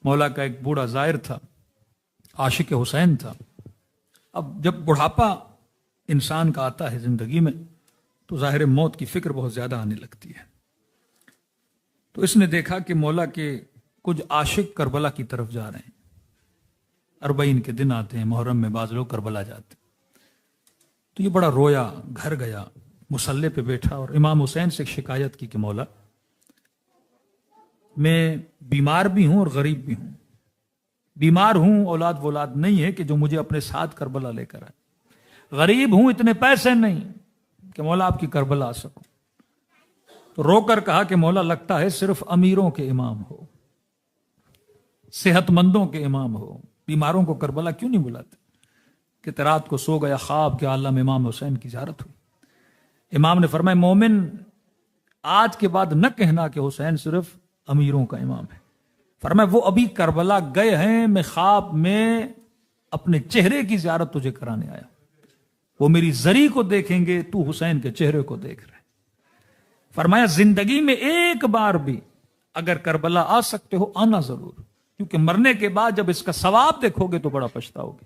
A: مولا کا ایک بوڑھا زائر تھا، عاشق حسین تھا. اب جب بڑھاپا انسان کا آتا ہے زندگی میں تو ظاہر موت کی فکر بہت زیادہ آنے لگتی ہے. تو اس نے دیکھا کہ مولا کے کچھ عاشق کربلا کی طرف جا رہے ہیں. 40 کے دن آتے ہیں، محرم میں بعض لوگ کربلا جاتے ہیں. تو یہ بڑا رویا، گھر گیا، مصلی پہ بیٹھا اور امام حسین سے ایک شکایت کی کہ مولا میں بیمار بھی ہوں اور غریب بھی ہوں. بیمار ہوں، اولاد وولاد نہیں ہے کہ جو مجھے اپنے ساتھ کربلا لے کر آئے. غریب ہوں، اتنے پیسے نہیں کہ مولا آپ کی کربلا آ سکوں. تو رو کر کہا کہ مولا لگتا ہے صرف امیروں کے امام ہو، صحت مندوں کے امام ہو، بیماروں کو کربلا کیوں نہیں بلاتے؟ کہ رات کو سو گیا خواب کے عالم امام حسین کی زیارت ہوئی. امام نے فرمایا مومن، آج کے بعد نہ کہنا کہ حسین صرف امیروں کا امام ہے. فرمایا وہ ابھی کربلا گئے ہیں، میں خواب میں اپنے چہرے کی زیارت تجھے کرانے آیا. وہ میری زری کو دیکھیں گے، تو حسین کے چہرے کو دیکھ رہے. فرمایا زندگی میں ایک بار بھی اگر کربلا آ سکتے ہو آنا ضرور، کیونکہ مرنے کے بعد جب اس کا ثواب دیکھو گے تو بڑا پچھتاؤ گے.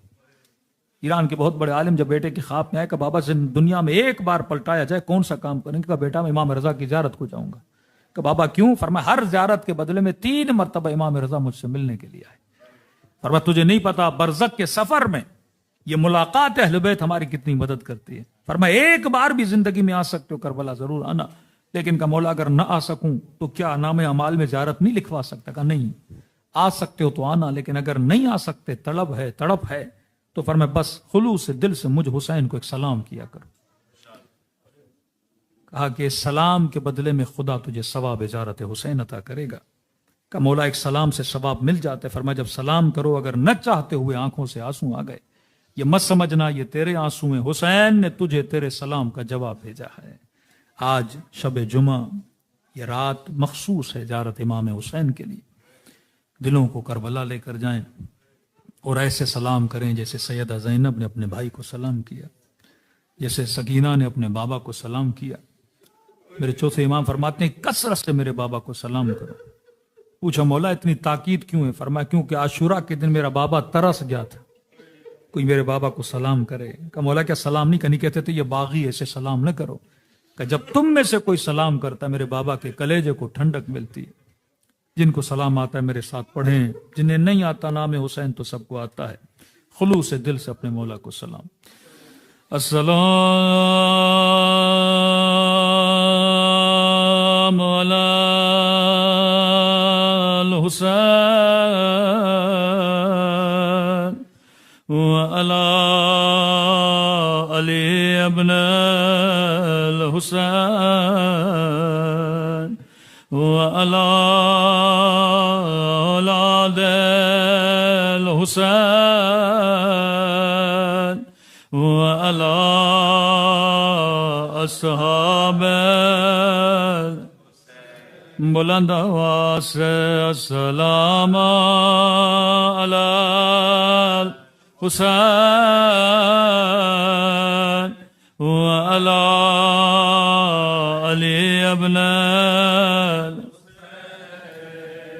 A: ایران کے بہت بڑے عالم جب بیٹے کے خواب میں آئے کہ بابا سے دنیا میں ایک بار پلٹایا جائے کون سا کام کریں گے؟ کہ بیٹا میں امام رضا کی زیارت کو جاؤں گا. کہ بابا کیوں؟ فرمایا ہر زیارت کے بدلے میں 3 مرتبہ امام رضا مجھ سے ملنے کے لیے آئے. فرمایا تجھے نہیں پتا برزخ کے سفر میں یہ ملاقات اہل بیت ہماری کتنی مدد کرتی ہے. فرمایا ایک بار بھی زندگی میں آ سکتے ہو کربلا ضرور آنا. لیکن کہ مولا اگر نہ آ سکوں تو کیا نام اعمال میں زیارت نہیں لکھوا سکتا؟ کہ نہیں، آ سکتے ہو تو آنا، لیکن اگر نہیں آ سکتے، طلب ہے، تڑپ ہے، تو فرمایا بس خلوص سے دل سے مجھ حسین کو ایک سلام کیا کرو. کہا کہ سلام کے بدلے میں خدا تجھے ثواب زیارت حسین عطا کرے گا. کہ مولا ایک سلام سے ثواب مل جاتا ہے. فرمایا جب سلام کرو اگر نہ چاہتے ہوئے آنکھوں سے آنسو آ گئے یہ مت سمجھنا یہ تیرے آنسو ہیں، حسین نے تجھے تیرے سلام کا جواب بھیجا ہے. آج شب جمعہ یہ رات مخصوص ہے زیارت امام حسین کے لیے. دلوں کو کربلا لے کر جائیں اور ایسے سلام کریں جیسے سیدہ زینب نے اپنے بھائی کو سلام کیا، جیسے سکینہ نے اپنے بابا کو سلام کیا. میرے چوتھے امام فرماتے ہیں کثرت سے میرے بابا کو سلام کرو. پوچھا مولا اتنی تاکید کیوں ہے؟ فرمایا کیونکہ عاشورہ کے دن میرا بابا ترس گیا تھا، کوئی میرے بابا کو سلام کرے. کہ مولا کیا سلام نہیں کرنی؟ کہتے تھے یہ باغی ایسے سلام نہ کرو. کہ جب تم میں سے کوئی سلام کرتا میرے بابا کے کلیجے کو ٹھنڈک ملتی ہے. جن کو سلام آتا ہے میرے ساتھ پڑھیں، جنہیں نہیں آتا نام حسین تو سب کو آتا ہے. خلوص دل سے اپنے مولا کو سلام. السلام علی الحسین وعلی علی ابن الحسین وعلی اولاد الحسین وعلی اصحاب بلند آواز سے السلام علی الحسین وعلی علی ابن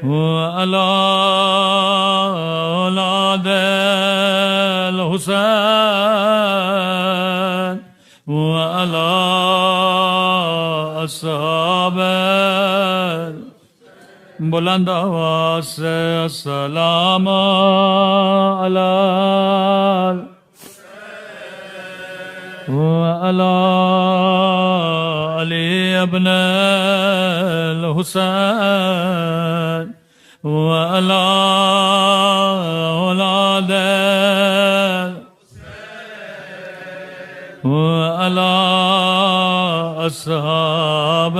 A: وعلی اولاد الحسین وعلی اصحاب بلند آواز سے السلام علی وعلی علی ابن الحسین وعلی اولاد وعلی اصحاب.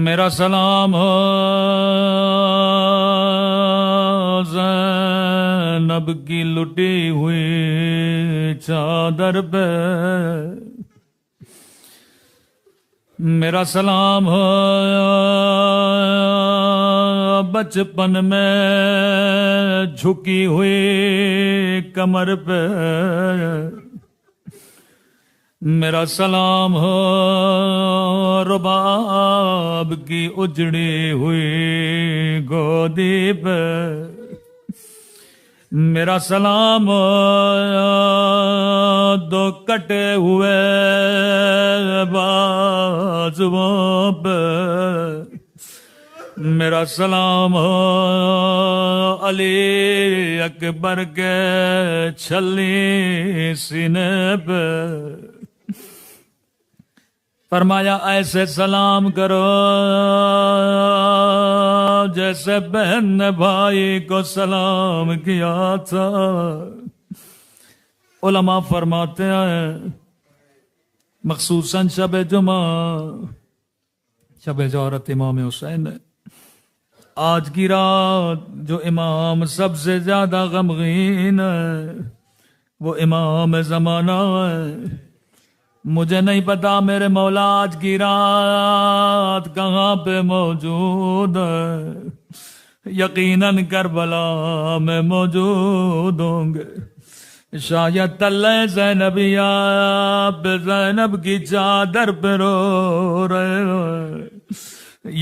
A: میرا سلام ہو زینب کی لٹی ہوئی چادر پہ، میرا سلام ہو بچپن میں جھکی ہوئی کمر پہ، میرا سلام ہو رباب کی اجڑی ہوئی گودی پہ، میرا سلام ہو دو کٹے ہوئے بازوؤں پہ، میرا سلام ہو علی اکبر کے چھلی سینے پہ. فرمایا ایسے سلام کرو جیسے بہن نے بھائی کو سلام کیا تھا. علماء فرماتے ہیں مخصوصاً شب جمعہ شب زیارت امام حسین ہے. آج کی رات جو امام سب سے زیادہ غمگین ہے وہ امام زمانہ ہے. مجھے نہیں پتا میرے مولا آج کی رات کہاں پہ موجود ہے، یقیناً کربلا میں موجود ہوں گے. شاید تلے زینبیہ پہ زینب کی چادر پہ رو رہے ہو،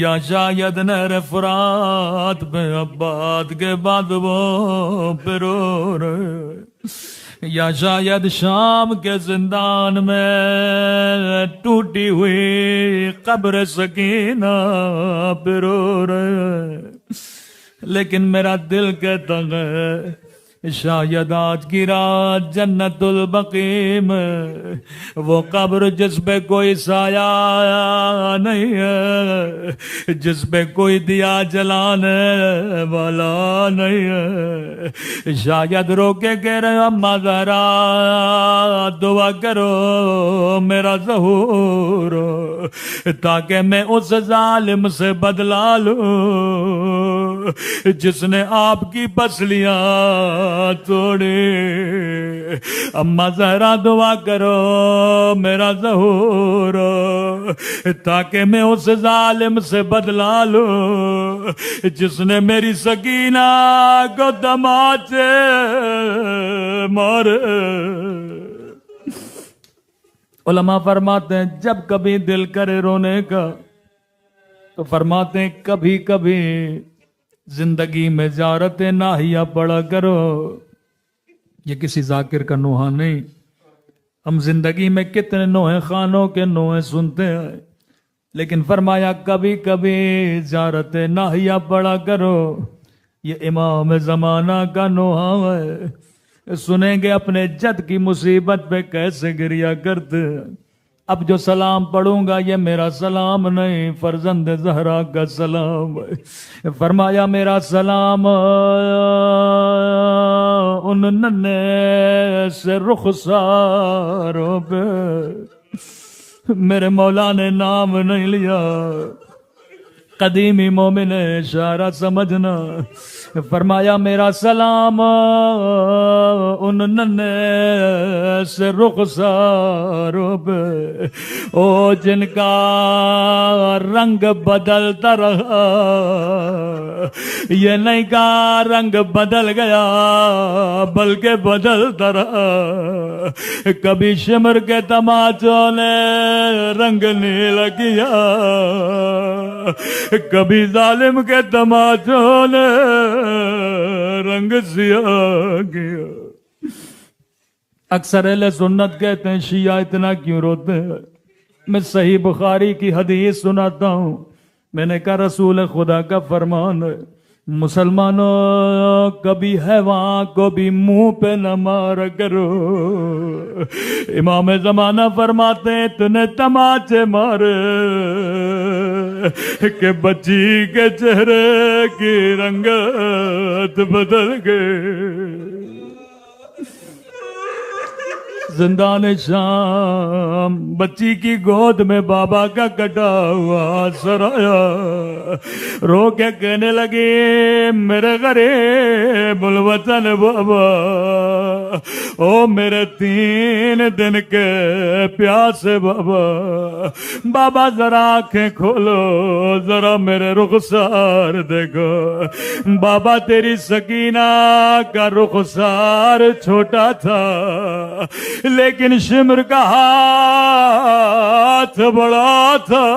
A: یا شاید نہر فرات پہ عباد کے بادبوں پہ رو رہے، یا شاید شام کے زندان میں ٹوٹی ہوئی قبر سکینہ پہ رو رہے. لیکن میرا دل کہتا ہے شاید آج کی رات جنت البقیع میں وہ قبر جس پہ کوئی سایہ نہیں ہے، جس پہ کوئی دیا جلانے والا نہیں ہے، شاید رو کے کہہ رہے اماں ذرا دعا کرو میرا ظہور تاکہ میں اس ظالم سے بدلا لوں جس نے آپ کی پسلیاں توڑے۔ اماں زہرا دعا کرو میرا ظہور تاکہ میں اس ظالم سے بدلا لوں جس نے میری سکینہ کو تماچے مارے۔ علماء فرماتے ہیں جب کبھی دل کرے رونے کا تو فرماتے ہیں کبھی کبھی زندگی میں زیارت ناہیہ پڑا کرو۔ یہ کسی ذاکر کا نوحہ نہیں، ہم زندگی میں کتنے نوحے خانوں کے نوحے سنتے ہیں، لیکن فرمایا کبھی کبھی زیارت ناہیہ پڑا کرو۔ یہ امام زمانہ کا نوحہ ہے، سنیں گے اپنے جد کی مصیبت پہ کیسے گریا کرتے۔ اب جو سلام پڑھوں گا یہ میرا سلام نہیں، فرزند زہرا کا سلام ہے۔ فرمایا میرا سلام ان ننھے سے رخساروں پہ، میرے مولا نے نام نہیں لیا، قدیمی مومن اشارہ سمجھنا۔ فرمایا میرا سلام ان ننھے سے رخساروں پہ، او جن کا رنگ بدلتا رہا، یہ نہیں کا رنگ بدل گیا بلکہ بدلتا رہا۔ کبھی شمر کے تماچوں نے رنگ نیلا کیا، کبھی ظالم کے تماچوں نے رنگ سیاہ کیا۔ اکثر اہل سنت کہتے ہیں شیعہ اتنا کیوں روتے ہیں؟ میں صحیح بخاری کی حدیث سناتا ہوں، میں نے کہا رسول خدا کا فرمان ہے مسلمانوں کبھی حیوان کو بھی منہ پہ نہ مارا کرو۔ امام زمانہ فرماتے ہیں اتنے تماچے مارے کہ بچی کے چہرے کی رنگت بدل گئے۔ زندان شام بچی کی گود میں بابا کا کٹا ہوا سر آیا، رو کے کہنے لگی میرے غریب الوطن بابا، او میرے 3 دن کے پیاسے بابا، بابا ذرا آنکھیں کھولو، ذرا میرے رخسار دیکھو۔ بابا تیری سکینہ کا رخسار چھوٹا تھا لیکن شمر کا ہاتھ بڑا تھا۔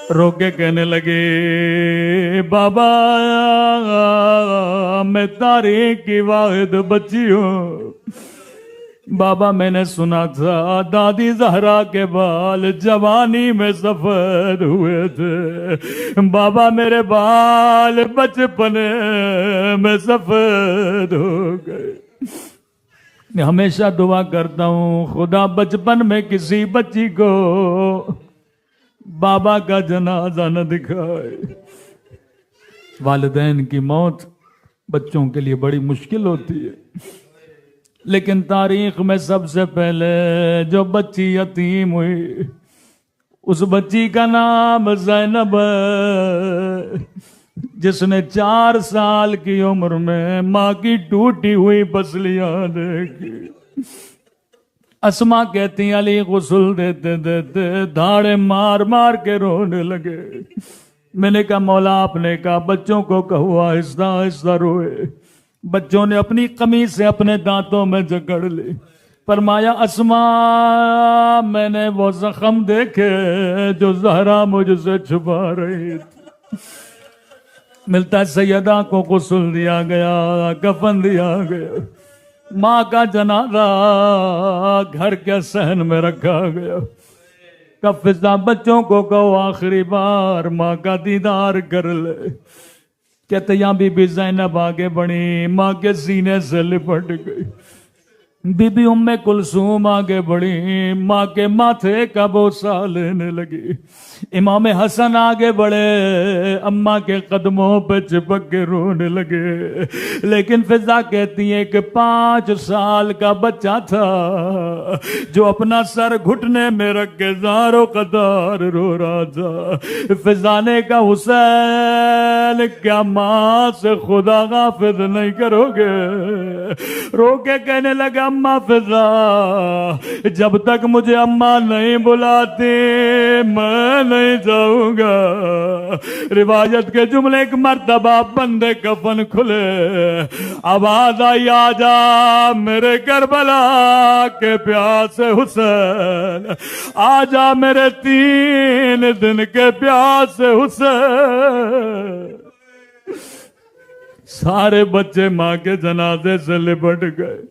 A: رو کے کہنے لگے بابا میں تاریخ کی واحد بچی ہوں، بابا میں نے سنا تھا دادی زہرا کے بال جوانی میں سفید ہوئے تھے، بابا میرے بال بچپن میں سفید ہو گئے۔ میں ہمیشہ دعا کرتا ہوں خدا بچپن میں کسی بچی کو بابا کا جنازہ نہ دکھائے۔ والدین کی موت بچوں کے لیے بڑی مشکل ہوتی ہے، لیکن تاریخ میں سب سے پہلے جو بچی یتیم ہوئی اس بچی کا نام زینب ہے، جس نے 4 سال کی عمر میں ماں کی ٹوٹی ہوئی پسلیاں دیکھی۔ اسما کہتی علی غسل دیتے دیتے دھاڑے مار مار کے رونے لگے۔ میں نے کہا مولا آپ نے کہا بچوں کو کہو آہستہ آہستہ روئے۔ بچوں نے اپنی قمیص سے اپنے دانتوں میں جکڑ لی۔ فرمایا اسما میں نے وہ زخم دیکھے جو زہرا مجھ سے چھپا رہی تھی۔ ملتا ہے سیدہ کو غسل دیا گیا، کفن دیا گیا، ماں کا جنازہ گھر کے صحن میں رکھا گیا۔ کفزہ بچوں کو کہو آخری بار ماں کا دیدار کر لے۔ کہتے یہاں بی بی زینب آگے بڑھی، ماں کے سینے سے لپٹ گئی۔ بی بی ام کلثوم آگے بڑھی، ماں کے ماتھے کا بوسہ لینے لگی۔ امام حسن آگے بڑھے، اماں کے قدموں پہ چپک کے رونے لگے۔ لیکن فضا کہتی ہے کہ 5 سال کا بچہ تھا جو اپنا سر گھٹنے میں رکھ کے زار و قطار رو رہا تھا۔ فضا نے کہا حسین کیا ماں سے خدا غافل نہیں کرو گے؟ رو کے کہنے لگا اماں فضا جب تک مجھے اماں نہیں بلاتی میں نہیں جاؤں گا۔ روایت کے جملے ایک مرتبہ بندے کفن کھلے، آواز آئی آجا میرے کربلا کے پیاسے حسین، آجا میرے 3 دن کے پیاسے حسین۔ سارے بچے ماں کے جنازے سے لپٹ گئے۔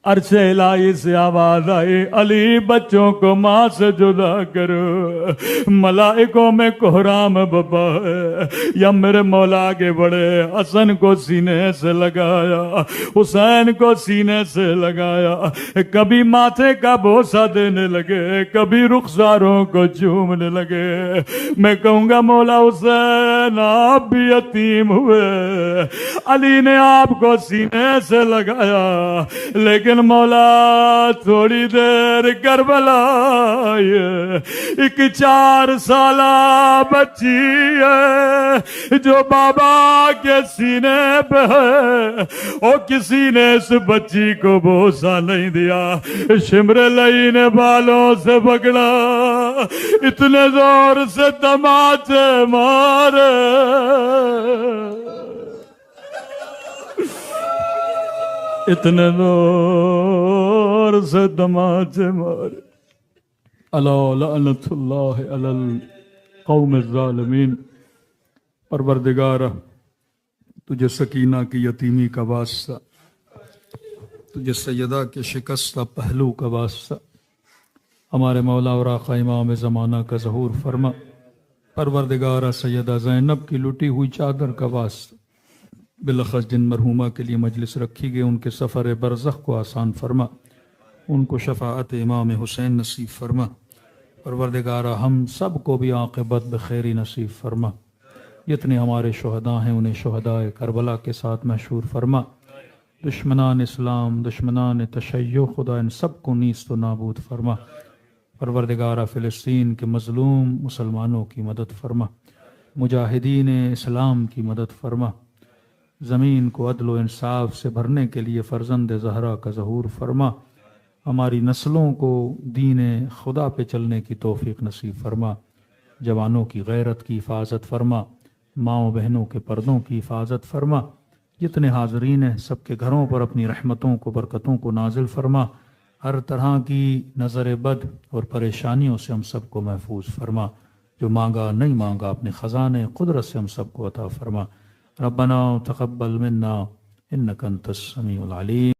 A: عرش الہی سے آواز آئی علی بچوں کو ماں سے جدا کرو، ملائکوں میں کوہرام بپا ہے۔ یا میرے مولا آگے بڑھے، حسن کو سینے سے لگایا، حسین کو سینے سے لگایا، کبھی ماتھے کا بوسہ دینے لگے، کبھی رخساروں کو چومنے لگے۔ میں کہوں گا مولا حسین آپ بھی یتیم ہوئے، علی نے آپ کو سینے سے لگایا، لیکن مولا تھوڑی دیر کربلا آئے، ایک 4 سالہ بچی ہے جو بابا کے سینے پہ ہے، اور کسی نے اس بچی کو بوسہ نہیں دیا۔ شمر لئی نے بالوں سے پکڑا، اتنے زور سے تماچے مارے، اتنے دور سے تماچے مارے۔ الا لعنت اللہ علی القوم الظالمین۔ پروردگارہ تجھے سکینہ کی یتیمی کا واسطہ، تجھے سیدہ کے شکستہ پہلو کا واسطہ، ہمارے مولا اور آقا امام زمانہ کا ظہور فرما۔ پروردگارہ سیدہ زینب کی لٹی ہوئی چادر کا واسطہ، بالخص جن مرحومہ کے لیے مجلس رکھی گئی ان کے سفر برزخ کو آسان فرما، ان کو شفاعت امام حسین نصیب فرما۔ پروردگارہ ہم سب کو بھی عاقبت بخیری نصیب فرما۔ جتنے ہمارے شہداء ہیں انہیں شہداء کربلا کے ساتھ محشور فرما۔ دشمنان اسلام، دشمنان تشیع، خدا ان سب کو نیست و نابود فرما۔ پروردگارہ فلسطین کے مظلوم مسلمانوں کی مدد فرما، مجاہدین اسلام کی مدد فرما۔ زمین کو عدل و انصاف سے بھرنے کے لیے فرزند زہرا کا ظہور فرما۔ ہماری نسلوں کو دین خدا پہ چلنے کی توفیق نصیب فرما۔ جوانوں کی غیرت کی حفاظت فرما، ماؤں بہنوں کے پردوں کی حفاظت فرما۔ جتنے حاضرین ہیں سب کے گھروں پر اپنی رحمتوں کو، برکتوں کو نازل فرما۔ ہر طرح کی نظر بد اور پریشانیوں سے ہم سب کو محفوظ فرما۔ جو مانگا نہیں مانگا اپنے خزانے قدرت سے ہم سب کو عطا فرما۔ ربنا تقبل منا انک انت السمیع العلیم۔